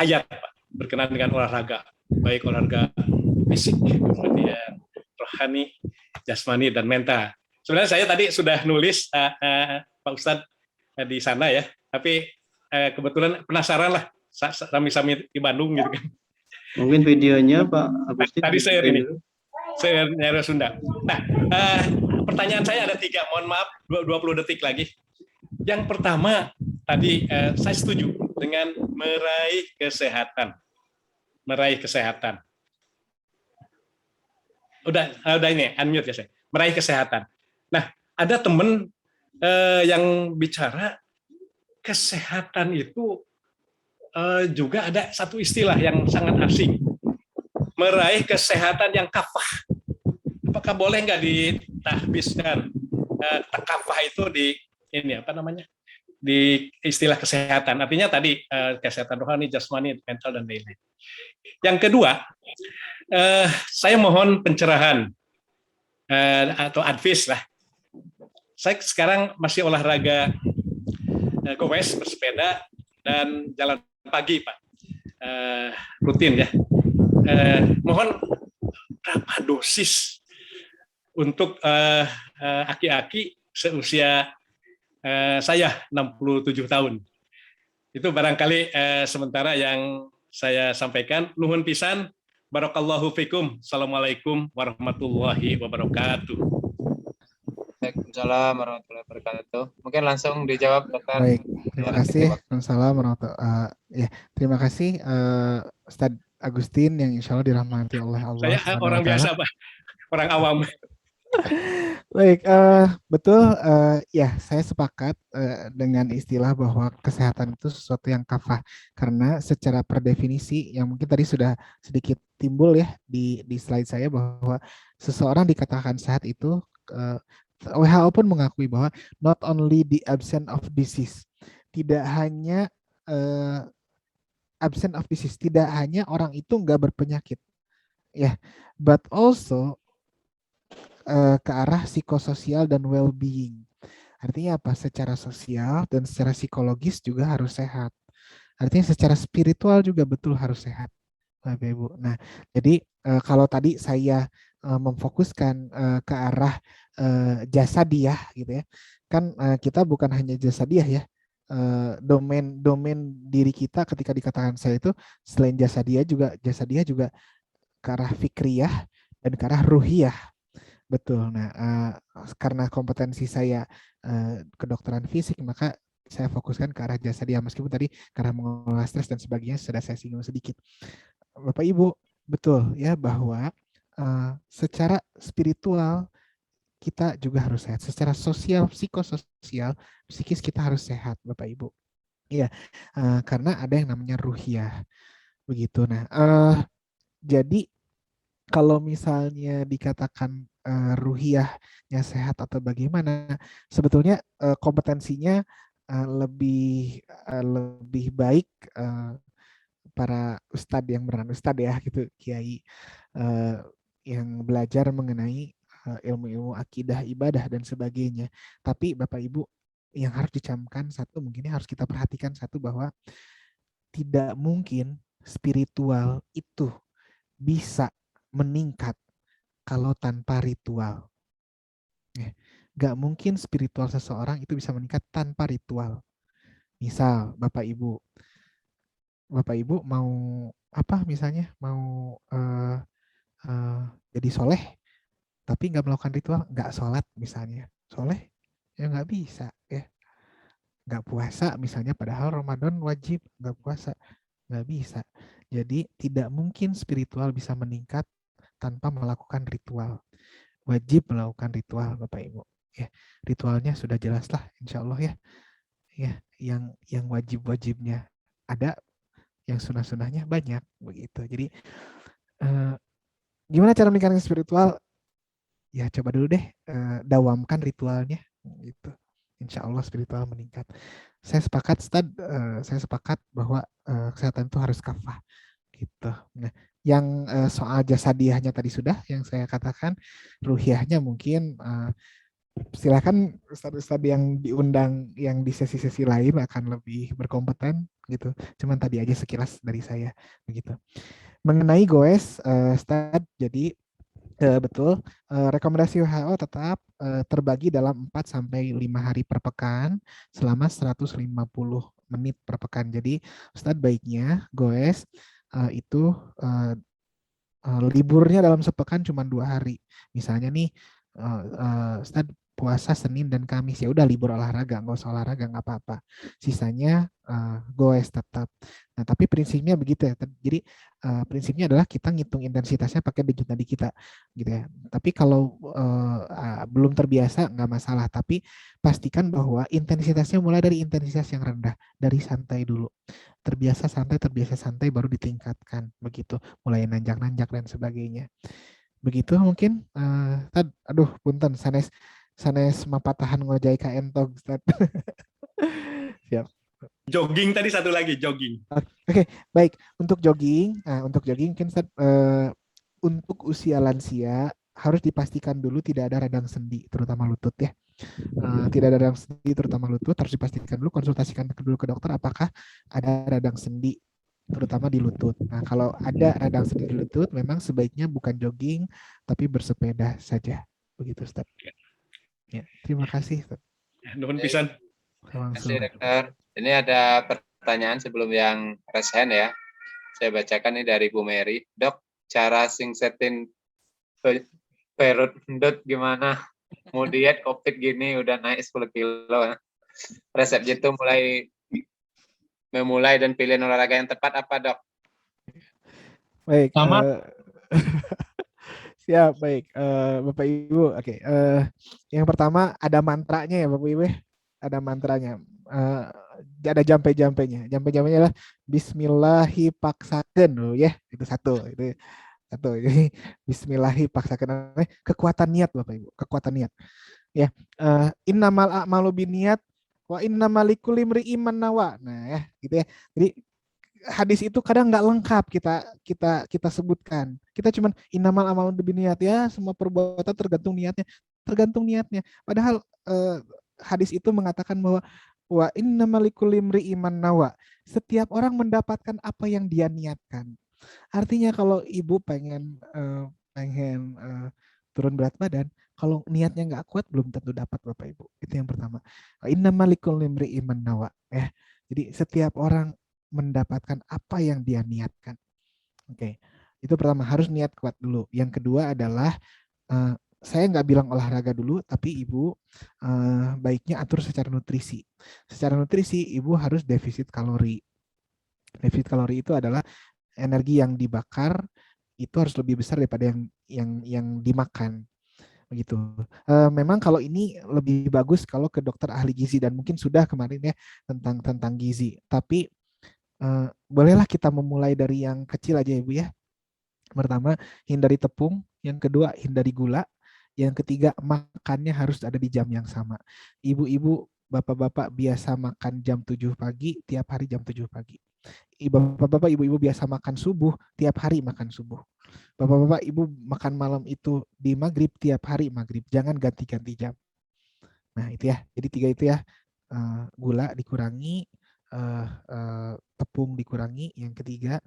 ayat, Pak, berkenaan dengan olahraga. Baik olahraga fisik, kemudian rohani, jasmani, dan mental. Sebenarnya saya tadi sudah nulis, Pak Ustadz, di sana ya, tapi kebetulan penasaran lah, sami-sami di Bandung gitu kan. Mungkin videonya Pak Agustin. Tadi saya nyari Sunda. Nah, pertanyaan saya ada 3, mohon maaf, 20 detik lagi. Yang pertama, tadi saya setuju dengan meraih kesehatan. Meraih kesehatan. Udah ini, unmute ya saya. Meraih kesehatan. Nah, ada teman yang bicara kesehatan itu juga ada satu istilah yang sangat asing. Meraih kesehatan yang kafah. Apakah boleh nggak ditahbiskan kafah itu di ini apa namanya? Di istilah kesehatan. Artinya tadi kesehatan rohani, jasmani, mental, dan lain-lain. Yang kedua, saya mohon pencerahan atau advice lah. Saya sekarang masih olahraga goes, bersepeda, dan jalan pagi, Pak. Rutin ya. Mohon berapa dosis untuk aki-aki seusia saya 67 tahun. Itu barangkali sementara yang saya sampaikan. Nuhun pisan. Barakallahu fikum. Assalamualaikum warahmatullahi wabarakatuh. Waalaikumsalam warahmatullahi wabarakatuh. Mungkin langsung dijawab, Dokter. Baik, terima kasih. Waalaikumsalam warahmatullahi. Terima kasih Ustadz Agustin yang insya Allah dirahmati oleh Allah. Saya orang biasa, Pak. Orang awam. Baik, betul. Ya, saya sepakat dengan istilah bahwa kesehatan itu sesuatu yang kafah. Karena secara per definisi, yang mungkin tadi sudah sedikit timbul ya di slide saya, bahwa seseorang dikatakan sehat itu, WHO pun mengakui bahwa not only the absence of disease, tidak hanya absence of disease, tidak hanya orang itu nggak berpenyakit, ya, but also ke arah psikososial dan well-being. Artinya apa? Secara sosial dan secara psikologis juga harus sehat. Artinya secara spiritual juga betul harus sehat, Bapak Ibu. Nah, jadi kalau tadi saya memfokuskan ke arah jasadiah gitu ya, kan kita bukan hanya jasadiah ya, domain diri kita ketika dikatakan saya itu selain jasadiah juga ke arah fikriyah dan ke arah ruhiyah. Betul. Nah, karena kompetensi saya kedokteran fisik, maka saya fokuskan ke arah jasadiah, meskipun tadi karena mengelola stres dan sebagainya sudah saya singgung sedikit. Bapak Ibu, betul ya bahwa secara spiritual kita juga harus sehat. Secara sosial, psikososial, psikis kita harus sehat, Bapak Ibu. Iya, karena ada yang namanya ruhiyah. Begitu. Nah, jadi kalau misalnya dikatakan ruhiyahnya sehat atau bagaimana, sebetulnya kompetensinya lebih baik para ustadz yang beran ustadz ya gitu, kiai yang belajar mengenai ilmu-ilmu akidah, ibadah dan sebagainya. Tapi Bapak Ibu, yang harus dicamkan satu, mungkin harus kita perhatikan satu, bahwa tidak mungkin spiritual itu bisa meningkat kalau tanpa ritual. Gak mungkin spiritual seseorang itu bisa meningkat tanpa ritual. Misal Bapak Ibu mau apa misalnya mau jadi soleh tapi nggak melakukan ritual, nggak sholat misalnya, soleh ya nggak bisa ya. Nggak puasa misalnya, padahal Ramadan wajib, nggak puasa, nggak bisa. Jadi tidak mungkin spiritual bisa meningkat tanpa melakukan ritual. Wajib melakukan ritual Bapak Ibu. Ya, ritualnya sudah jelas lah, insya Allah ya. Ya, yang wajib-wajibnya ada, yang sunah-sunahnya banyak begitu. Jadi gimana cara meningkatkan spiritual? Ya coba dulu deh dawamkan ritualnya gitu. Insya Allah spiritual meningkat. Saya sepakat Ustaz, saya sepakat bahwa kesehatan itu harus kafah gitu. Nah, yang soal jasadiahnya tadi sudah yang saya katakan, ruhiyahnya mungkin silakan Ustadz-Ustadz yang diundang yang di sesi-sesi lain akan lebih berkompeten gitu. Cuman tadi aja sekilas dari saya begitu. Mengenai goes, Ustadz, jadi betul, rekomendasi WHO tetap terbagi dalam 4 sampai 5 hari per pekan selama 150 menit per pekan. Jadi Ustadz baiknya goes itu liburnya dalam sepekan cuma 2 hari. Misalnya nih Ustadz puasa Senin dan Kamis, ya udah libur olahraga, nggak usah olahraga, nggak apa-apa. Sisanya goes tetap. Nah tapi prinsipnya begitu ya. Jadi prinsipnya adalah kita ngitung intensitasnya pakai denyut nadi kita, gitu ya. Tapi kalau belum terbiasa nggak masalah. Tapi pastikan bahwa intensitasnya mulai dari intensitas yang rendah, dari santai dulu. Terbiasa santai, baru ditingkatkan begitu. Mulai nanjak-nanjak dan sebagainya. Begitu mungkin. Aduh, punten sanes mapatahan ngojai ka entog. Siap. Jogging tadi satu lagi, jogging. Oke, baik. Untuk jogging mungkin untuk usia lansia harus dipastikan dulu tidak ada radang sendi, terutama lutut ya. Tidak ada radang sendi, terutama lutut, harus dipastikan dulu, konsultasikan dulu ke dokter apakah ada radang sendi, terutama di lutut. Nah, kalau ada radang sendi di lutut, memang sebaiknya bukan jogging, tapi bersepeda saja. Begitu, Ustaz. Ya, terima kasih, Ustaz. Nuhun pisan. Terima kasih, Dokter. Ini ada pertanyaan sebelum yang raise hand ya. Saya bacakan ini dari Bu Mary. Dok, cara singsetin perut endut gimana? Mau diet COVID gini udah naik 10 kilo. Resepnya itu memulai dan pilihan olahraga yang tepat apa, Dok? Baik. Siap, baik. Bapak Ibu, oke. Yang pertama ada mantranya ya Bapak Ibu. Ada mantranya. Ada jampe-jampenya. Jampe-jampenya adalah Bismillahipaksakeun loh ya. Itu satu. Itu satu. Jadi Bismillahipaksakeun. Kekuatan niat Bapak Ibu. Kekuatan niat. Ya. Innamal a'malu binniyat wa innamal likulli imri'in ma nawa. Nah ya, gitu ya. Jadi hadis itu kadang nggak lengkap kita sebutkan. Kita cuman innamal a'malu binniyat, ya, semua perbuatan tergantung niatnya. Padahal hadis itu mengatakan bahwa wa innamal likulli imri'in ma nawa. Setiap orang mendapatkan apa yang dia niatkan. Artinya kalau ibu pengen turun berat badan, kalau niatnya nggak kuat belum tentu dapat Bapak Ibu. Itu yang pertama. Innamal likulli imri'in ma nawa. Ya. Jadi setiap orang mendapatkan apa yang dia niatkan. Oke. Itu pertama, harus niat kuat dulu. Yang kedua adalah saya nggak bilang olahraga dulu, tapi ibu baiknya atur secara nutrisi. Secara nutrisi, ibu harus defisit kalori. Defisit kalori itu adalah energi yang dibakar itu harus lebih besar daripada yang dimakan. Begitu. Memang kalau ini lebih bagus kalau ke dokter ahli gizi, dan mungkin sudah kemarin ya tentang gizi. Tapi bolehlah kita memulai dari yang kecil aja Ibu ya. Pertama, hindari tepung. Yang kedua, hindari gula. Yang ketiga, makannya harus ada di jam yang sama. Ibu-ibu, bapak-bapak biasa makan jam 7 pagi, tiap hari jam 7 pagi. Bapak-bapak, ibu-ibu biasa makan subuh, tiap hari makan subuh. Bapak-bapak, ibu makan malam itu di maghrib, tiap hari maghrib. Jangan ganti-ganti jam. Nah itu ya, jadi 3 itu ya. Gula dikurangi, tepung dikurangi, yang ketiga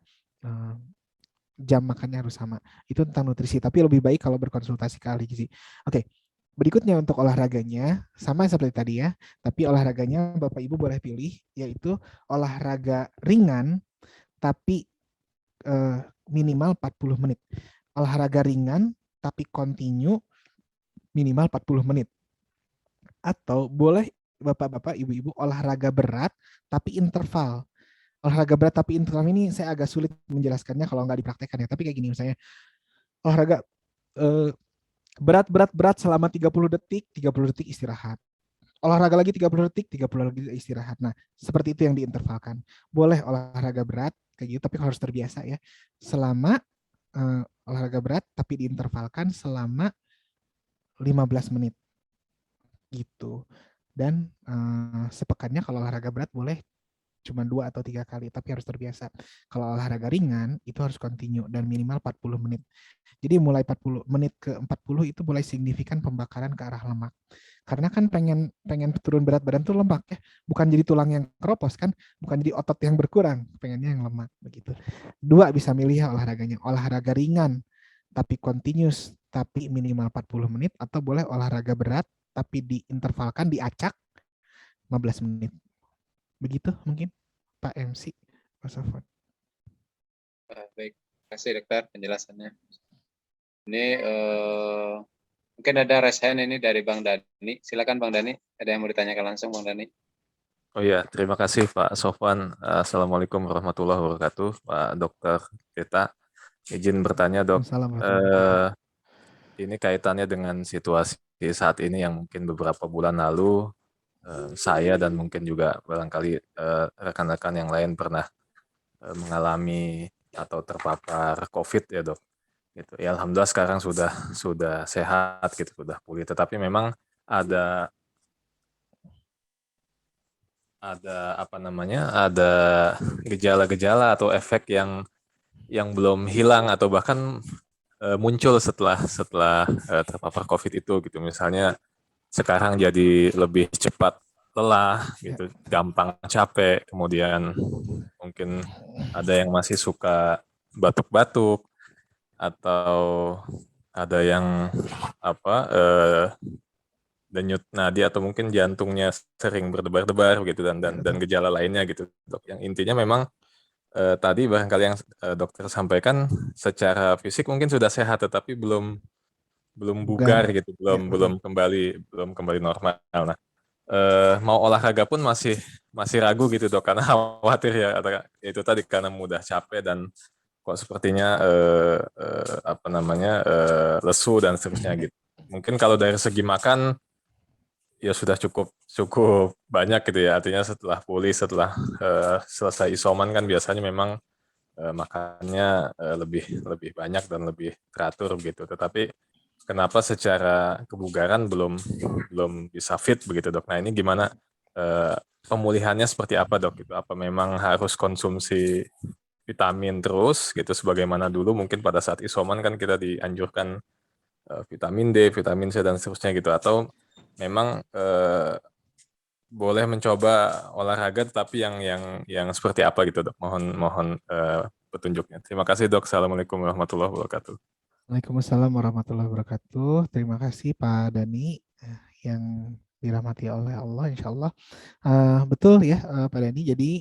jam makannya harus sama. Itu tentang nutrisi, tapi lebih baik kalau berkonsultasi ke ahli gizi. Oke. Berikutnya untuk olahraganya, sama seperti tadi ya, tapi olahraganya Bapak Ibu boleh pilih, yaitu olahraga ringan, tapi minimal 40 menit. Olahraga ringan, tapi continue minimal 40 menit. Atau boleh Bapak-bapak, Ibu-ibu olahraga berat, tapi interval. Olahraga berat tapi interval ini saya agak sulit menjelaskannya kalau nggak dipraktekkan ya, tapi kayak gini misalnya, olahraga berat selama 30 detik, 30 detik istirahat. Olahraga lagi 30 detik, 30 lagi istirahat. Nah, seperti itu yang diintervalkan. Boleh olahraga berat kayak gitu, tapi harus terbiasa ya. Selama olahraga berat tapi diintervalkan selama 15 menit gitu. Dan sepekannya kalau olahraga berat boleh cuma 2 atau 3 kali, tapi harus terbiasa. Kalau olahraga ringan itu harus continue dan minimal 40 menit. Jadi mulai 40 menit ke 40 itu mulai signifikan pembakaran ke arah lemak. Karena kan pengen turun berat badan tuh lemak ya, bukan jadi tulang yang keropos kan, bukan jadi otot yang berkurang, pengennya yang lemak begitu. 2 bisa milih ya olahraganya, olahraga ringan tapi continuous tapi minimal 40 menit, atau boleh olahraga berat tapi diintervalkan, diacak 15 menit. Begitu mungkin Pak MC, Pak Safwan. Baik, terima kasih dokter penjelasannya. Ini mungkin ada raise hand ini dari Bang Dani. Silakan Bang Dani, ada yang mau ditanyakan langsung Bang Dani. Oh iya, terima kasih Pak Sofwan. Assalamualaikum warahmatullahi wabarakatuh, Pak Dokter Kita. Izin bertanya dok, ini kaitannya dengan situasi saat ini yang mungkin beberapa bulan lalu saya dan mungkin juga barangkali rekan-rekan yang lain pernah mengalami atau terpapar COVID ya dok. Gitu. Ya alhamdulillah sekarang sudah sehat gitu, sudah pulih. Tetapi memang ada ada gejala-gejala atau efek yang belum hilang atau bahkan muncul setelah terpapar COVID itu gitu. Misalnya sekarang jadi lebih cepat lelah gitu, gampang capek, kemudian mungkin ada yang masih suka batuk-batuk atau ada yang denyut nadi atau mungkin jantungnya sering berdebar-debar gitu dan gejala lainnya gitu dok. Yang intinya memang tadi barangkali yang dokter sampaikan secara fisik mungkin sudah sehat tetapi belum bugar gitu, belum kembali normal. Nah, mau olahraga pun masih ragu gitu dok karena khawatir ya itu tadi karena mudah capek dan kok sepertinya lesu dan seterusnya gitu. Mungkin kalau dari segi makan ya sudah cukup banyak gitu ya, artinya setelah pulih, setelah selesai isoman kan biasanya memang makannya lebih banyak dan lebih teratur gitu. Tetapi kenapa secara kebugaran belum bisa fit begitu dok? Nah ini gimana pemulihannya seperti apa dok? Gitu? Apa memang harus konsumsi vitamin terus gitu sebagaimana dulu mungkin pada saat isoman kan kita dianjurkan vitamin D, vitamin C dan seterusnya gitu, atau memang boleh mencoba olahraga tapi yang seperti apa gitu dok? Mohon petunjuknya. Terima kasih dok. Assalamualaikum warahmatullahi wabarakatuh. Waalaikumsalam warahmatullahi wabarakatuh. Terima kasih Pak Dani yang dirahmati oleh Allah insya Allah. Betul ya Pak Dani, jadi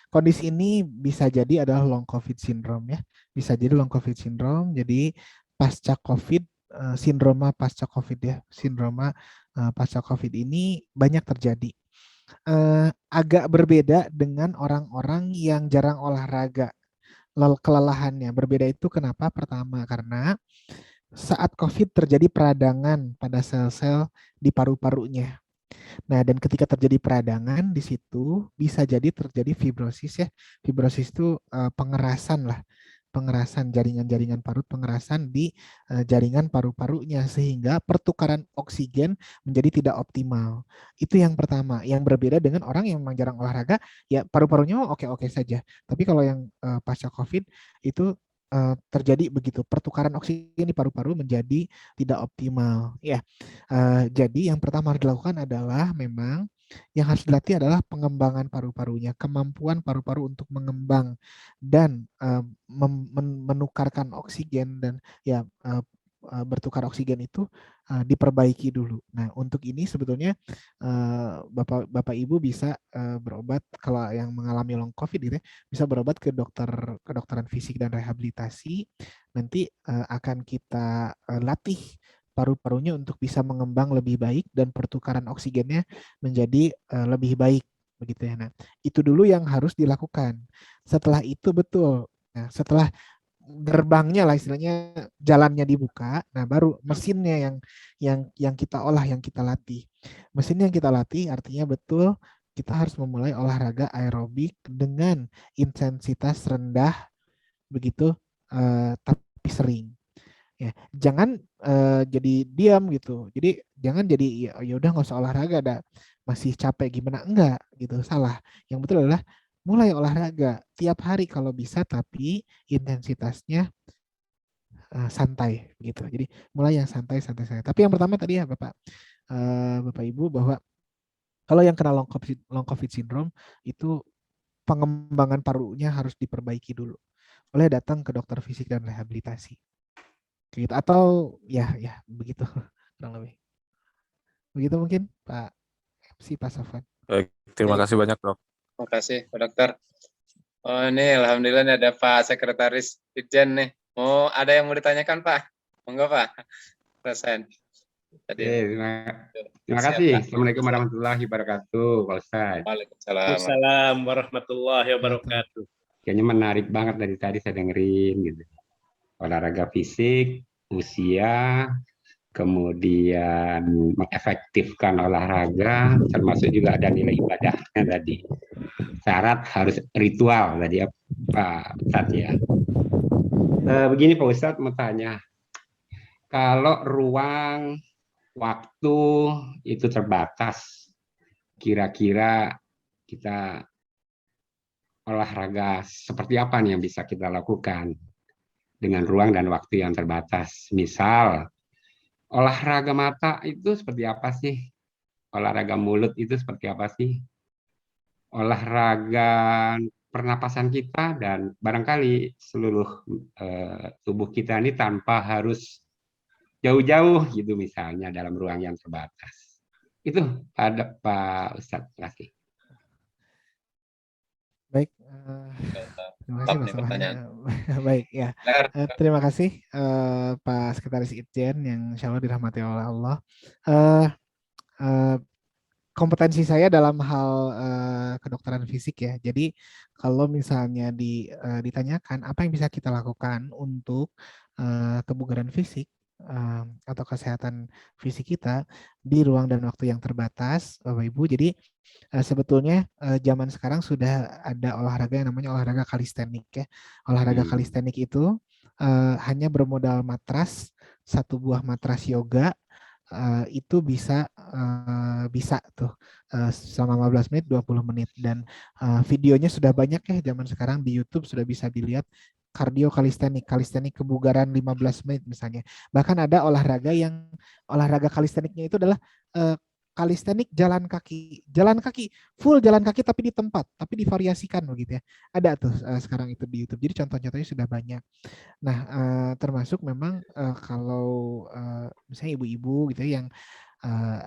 kondisi ini bisa jadi adalah long COVID syndrome ya. Bisa jadi long COVID syndrome, jadi pasca COVID, sindroma pasca COVID ya. Sindroma pasca COVID ini banyak terjadi. Agak berbeda dengan orang-orang yang jarang olahraga. Kelelahannya berbeda itu kenapa? Pertama, karena saat COVID terjadi peradangan pada sel-sel di paru-parunya. Nah, dan ketika terjadi peradangan di situ bisa jadi terjadi fibrosis ya. Fibrosis itu pengerasan lah, pengerasan jaringan-jaringan parut, pengerasan di jaringan paru-parunya sehingga pertukaran oksigen menjadi tidak optimal. Itu yang pertama. Yang berbeda dengan orang yang memang jarang olahraga, ya paru-parunya oke-oke saja. Tapi kalau yang pasca COVID itu terjadi begitu, pertukaran oksigen di paru-paru menjadi tidak optimal. Ya, jadi yang pertama harus dilakukan adalah memang yang harus dilatih adalah pengembangan paru-parunya, kemampuan paru-paru untuk mengembang dan menukarkan oksigen dan ya bertukar oksigen itu diperbaiki dulu. Nah, untuk ini sebetulnya Bapak Ibu bisa berobat kalau yang mengalami long COVID gitu ya, bisa berobat ke kedokteran fisik dan rehabilitasi. Nanti akan kita latih paru-parunya untuk bisa mengembang lebih baik dan pertukaran oksigennya menjadi lebih baik begitu ya. Nah, itu dulu yang harus dilakukan. Setelah itu betul. Nah, setelah gerbangnya lah istilahnya jalannya dibuka, nah baru mesinnya yang kita olah, yang kita latih. Mesin yang kita latih artinya betul kita harus memulai olahraga aerobik dengan intensitas rendah begitu tapi sering. Ya, jangan jadi diam gitu. Jadi jangan jadi ya udah nggak usah olahraga, ada masih capek gimana, enggak gitu, salah. Yang betul adalah mulai olahraga tiap hari kalau bisa, tapi intensitasnya santai gitu. Jadi mulai yang santai. Tapi yang pertama tadi ya Bapak Ibu, bahwa kalau yang kena long COVID syndrome itu pengembangan parunya harus diperbaiki dulu. Boleh datang ke dokter fisik dan rehabilitasi. Gitu. Atau ya begitu kurang lebih. Begitu mungkin Pak MC, Pak Sofwan. Baik, terima kasih banyak dok. Terima kasih Pak Dokter. Oh ini alhamdulillah nih ada Pak Sekretaris Itjen nih. Ada yang mau ditanyakan Pak? Monggo Pak. Present. Tadi. Terima kasih. Assalamualaikum warahmatullahi wabarakatuh, Pak Ustadz. Waalaikumsalam. Waalaikumsalam warahmatullahi wabarakatuh. Kayaknya menarik banget dari tadi saya dengerin gitu. Olahraga fisik, usia, kemudian mengefektifkan olahraga, termasuk juga ada nilai ibadahnya tadi. Syarat harus ritual tadi ya Pak Ustadz ya. Begini Pak Ustadz mau tanya, kalau ruang waktu itu terbatas, kira-kira kita olahraga seperti apa nih yang bisa kita lakukan dengan ruang dan waktu yang terbatas? Misal, olahraga mata itu seperti apa sih? Olahraga mulut itu seperti apa sih? Olahraga pernapasan kita dan barangkali seluruh tubuh kita ini tanpa harus jauh-jauh gitu misalnya dalam ruang yang terbatas. Itu ada Pak Ustadz. Terima kasih. Baik, terima kasih Mas Sofwan. Baik ya, terima kasih Pak Sekretaris Itjen yang insya Allah dirahmati oleh Allah. Kompetensi saya dalam hal kedokteran fisik ya. Jadi kalau misalnya ditanyakan apa yang bisa kita lakukan untuk kebugaran fisik atau kesehatan fisik kita di ruang dan waktu yang terbatas, Bapak Ibu. Jadi sebetulnya zaman sekarang sudah ada olahraga yang namanya olahraga kalistenik ya. Olahraga kalistenik itu hanya bermodal matras, satu buah matras yoga. Itu bisa tuh selama 15 menit, 20 menit, dan videonya sudah banyak ya zaman sekarang di YouTube, sudah bisa dilihat kardio kalistenik kebugaran 15 menit misalnya. Bahkan ada olahraga kalisteniknya itu adalah kalistenik jalan kaki, full jalan kaki tapi di tempat, tapi divariasikan begitu ya. Ada tuh sekarang itu di YouTube. Jadi contoh-contohnya sudah banyak. Nah, termasuk memang kalau misalnya ibu-ibu gitu ya, yang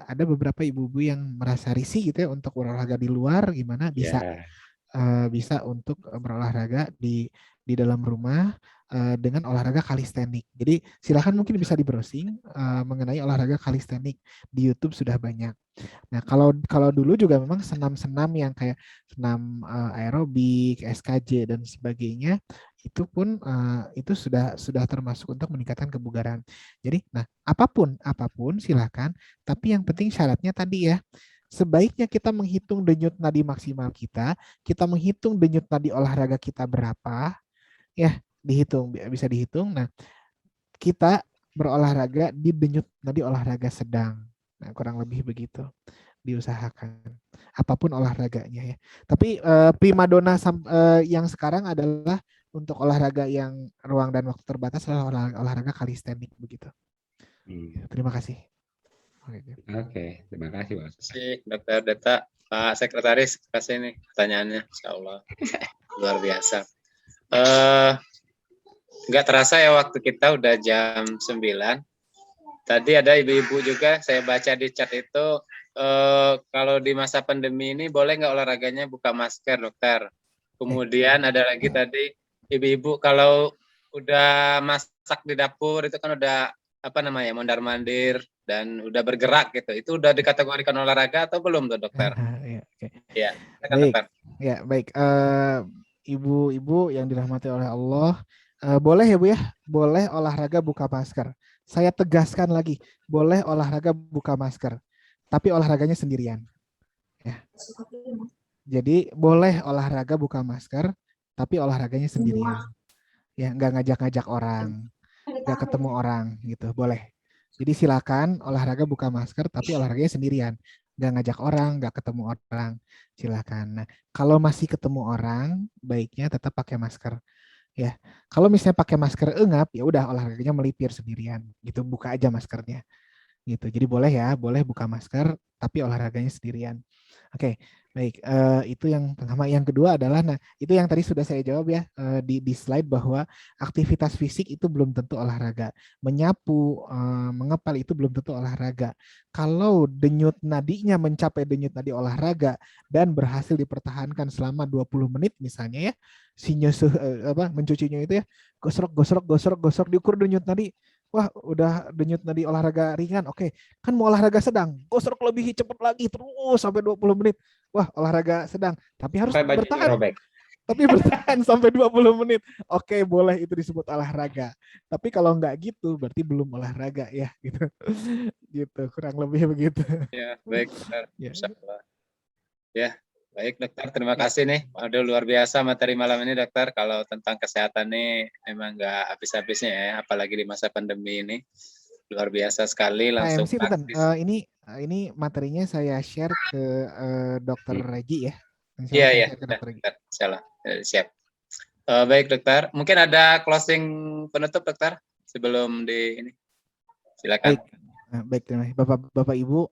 ada beberapa ibu-ibu yang merasa risih gitu ya untuk berolahraga di luar, gimana bisa bisa untuk berolahraga di dalam rumah dengan olahraga kalistenik. Jadi silakan mungkin bisa di browsing mengenai olahraga kalistenik di YouTube, sudah banyak. Nah, kalau dulu juga memang senam-senam yang kayak senam aerobik, SKJ dan sebagainya, itu pun itu sudah termasuk untuk meningkatkan kebugaran. Jadi, nah apapun silakan, tapi yang penting syaratnya tadi ya. Sebaiknya kita menghitung denyut nadi maksimal kita menghitung denyut nadi olahraga kita berapa, ya bisa dihitung. Nah, kita berolahraga di denyut nadi olahraga sedang. Nah, kurang lebih begitu diusahakan. Apapun olahraganya ya. Tapi primadona yang sekarang adalah untuk olahraga yang ruang dan waktu terbatas adalah olahraga kalistenik begitu. Terima kasih. Oke, terima kasih Pak Ustaz. Terima kasih Dokter Deta, Pak Sekretaris, kasih nih pertanyaannya, Insya Allah luar biasa. Nggak terasa ya waktu kita udah jam 9. Tadi ada ibu-ibu juga, saya baca di chat itu, kalau di masa pandemi ini boleh nggak olahraganya buka masker, dokter? Kemudian ada lagi tadi, ibu-ibu kalau udah masak di dapur itu kan udah mondar-mandir dan udah bergerak gitu. Itu udah dikategorikan olahraga atau belum tuh, dokter? Ya, oke. Ya, Baik, dokter. ya baik. Ibu-ibu yang dirahmati oleh Allah, boleh ya Bu ya, boleh olahraga buka masker. Saya tegaskan lagi, boleh olahraga buka masker, tapi olahraganya sendirian. Ya. Jadi boleh olahraga buka masker, tapi olahraganya sendirian. Ya, nggak ngajak-ngajak orang, nggak ketemu orang gitu, boleh. Jadi silakan olahraga buka masker, tapi olahraganya sendirian, nggak ngajak orang, nggak ketemu orang, silakan. Nah, kalau masih ketemu orang, baiknya tetap pakai masker. Ya, kalau misalnya pakai masker engap, ya udah olahraganya melipir sendirian, gitu, buka aja maskernya, gitu. Jadi boleh ya, boleh buka masker, tapi olahraganya sendirian. Oke, baik. Itu yang pertama. Yang kedua adalah, nah itu yang tadi sudah saya jawab ya di slide bahwa aktivitas fisik itu belum tentu olahraga. Menyapu, mengepal itu belum tentu olahraga. Kalau denyut nadinya mencapai denyut nadi olahraga dan berhasil dipertahankan selama 20 menit misalnya ya, si nyusuh mencucinya itu ya, gosok diukur denyut nadi. Wah, udah denyut nadi olahraga ringan. Oke, kan mau olahraga sedang, gosok lebih cepat lagi terus sampai 20 menit. Wah, olahraga sedang, tapi harus Sampai bajunya bertahan. robek. Tapi bertahan sampai 20 menit. Oke, boleh itu disebut olahraga. Tapi kalau nggak gitu, berarti belum olahraga ya, gitu. Gitu, kurang lebih begitu. Ya, baik, dokter. Ya. Insya Allah. Ya, baik dokter, terima kasih nih. Waduh, luar biasa materi malam ini dokter. Kalau tentang kesehatan nih memang nggak habis-habisnya ya, apalagi di masa pandemi ini. Luar biasa sekali, Pak langsung MC, bentar. praktis. Ini materinya saya share ke Dokter Regi ya. Iya, Saya iya, share ke Dokter Regi. Insyaallah. Siap. Baik dokter, mungkin ada closing penutup dokter sebelum di ini. Silakan. Baik, Bapak Ibu,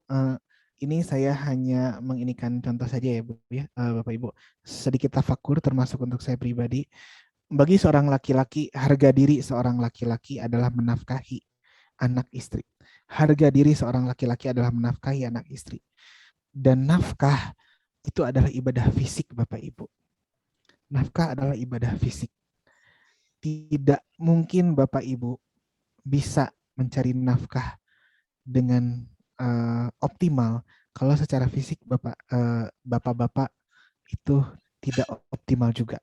ini saya hanya menginikan contoh saja ya Bu ya, Bapak Ibu. Sedikit tafakur termasuk untuk saya pribadi. Bagi seorang laki-laki, harga diri seorang laki-laki adalah menafkahi anak istri. Harga diri seorang laki-laki adalah menafkahi anak istri. Dan nafkah itu adalah ibadah fisik, Bapak Ibu. Nafkah adalah ibadah fisik. Tidak mungkin Bapak Ibu bisa mencari nafkah dengan optimal kalau secara fisik bapak-bapak itu tidak optimal juga.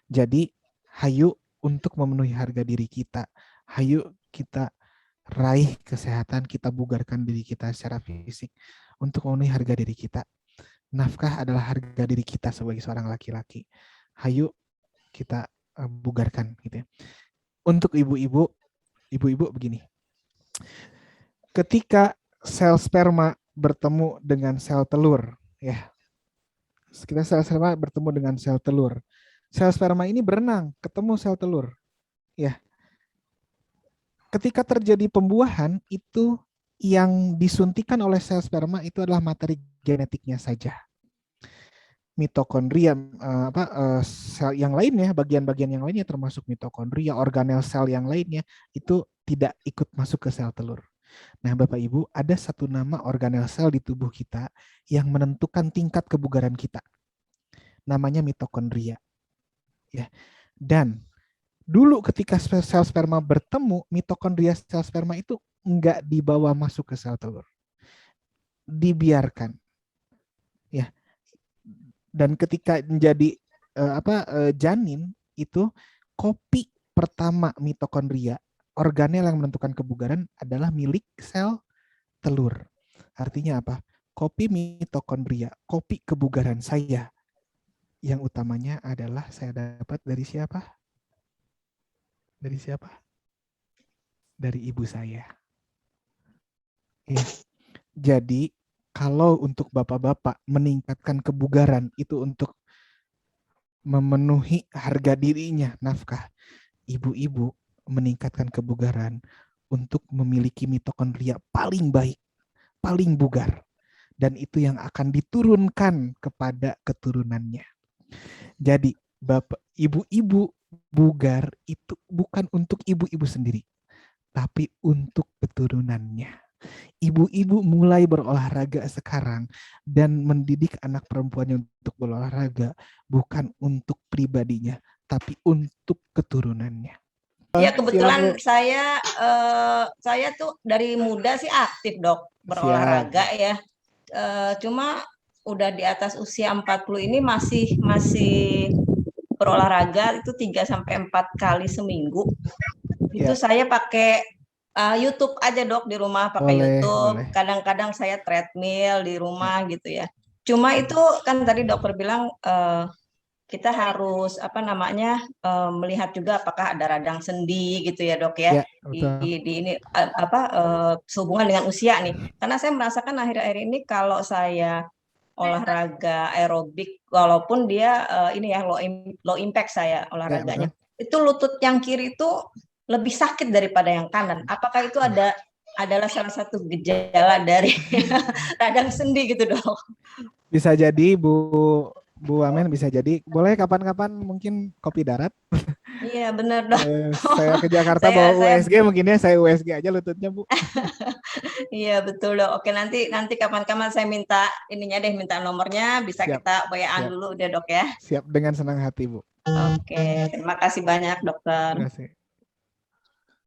Jadi hayu untuk memenuhi harga diri kita, hayu kita raih kesehatan, kita bugarkan diri kita secara fisik untuk memenuhi harga diri kita. Nafkah adalah harga diri kita sebagai seorang laki-laki. Hayu kita bugarkan gitu ya. Untuk ibu-ibu begini. Ketika sel sperma bertemu dengan sel telur, ya. Kita sel sperma bertemu dengan sel telur. Sel sperma ini berenang, ketemu sel telur, ya. Ketika terjadi pembuahan, itu yang disuntikan oleh sel sperma itu adalah materi genetiknya saja. Mitokondria, sel yang lainnya, bagian-bagian yang lainnya termasuk mitokondria, organel sel yang lainnya itu tidak ikut masuk ke sel telur. Nah, Bapak Ibu, ada satu nama organel sel di tubuh kita yang menentukan tingkat kebugaran kita. Namanya mitokondria. Ya. Dan dulu ketika sel sperma bertemu, mitokondria sel sperma itu enggak dibawa masuk ke sel telur. Dibiarkan. Ya. Dan ketika menjadi janin itu kopi pertama mitokondria, organel yang menentukan kebugaran adalah milik sel telur. Artinya apa? Kopi mitokondria, kopi kebugaran saya. Yang utamanya adalah saya dapat dari siapa? Dari siapa? Dari ibu saya. Ya. Jadi kalau untuk bapak-bapak meningkatkan kebugaran itu untuk memenuhi harga dirinya, nafkah. Ibu-ibu meningkatkan kebugaran untuk memiliki mitokondria paling baik, paling bugar. Dan itu yang akan diturunkan kepada keturunannya. Jadi bapak, ibu-ibu bugar itu bukan untuk ibu-ibu sendiri, tapi untuk keturunannya. Ibu-ibu mulai berolahraga sekarang dan mendidik anak perempuannya untuk berolahraga bukan untuk pribadinya, tapi untuk keturunannya. Ya kebetulan Silakan, saya tuh dari muda sih aktif dok berolahraga ya. Cuma udah di atas usia 40 ini masih berolahraga itu 3-4 kali seminggu. Itu saya pakai YouTube aja dok di rumah pakai YouTube. Boleh. Kadang-kadang saya treadmill di rumah gitu ya. Cuma itu kan tadi dokter bilang kita harus melihat juga apakah ada radang sendi gitu ya dok ya, di ini sehubungan dengan usia nih. Karena saya merasakan akhir-akhir ini kalau saya olahraga aerobik, walaupun dia low impact saya olahraganya, itu lutut yang kiri itu lebih sakit daripada yang kanan. Apakah itu adalah salah satu gejala dari radang sendi gitu dok? Bisa jadi Bu Amen, bisa jadi. Boleh kapan-kapan mungkin kopi darat. Iya benar dok. Saya ke Jakarta bawa USG, mungkin ya saya USG aja lututnya Bu. Iya betul dok. Oke nanti kapan-kapan saya minta minta nomornya, bisa kita WA-an dulu deh dok ya. Siap, dengan senang hati Bu. Oke, terima kasih banyak dokter. Terima kasih.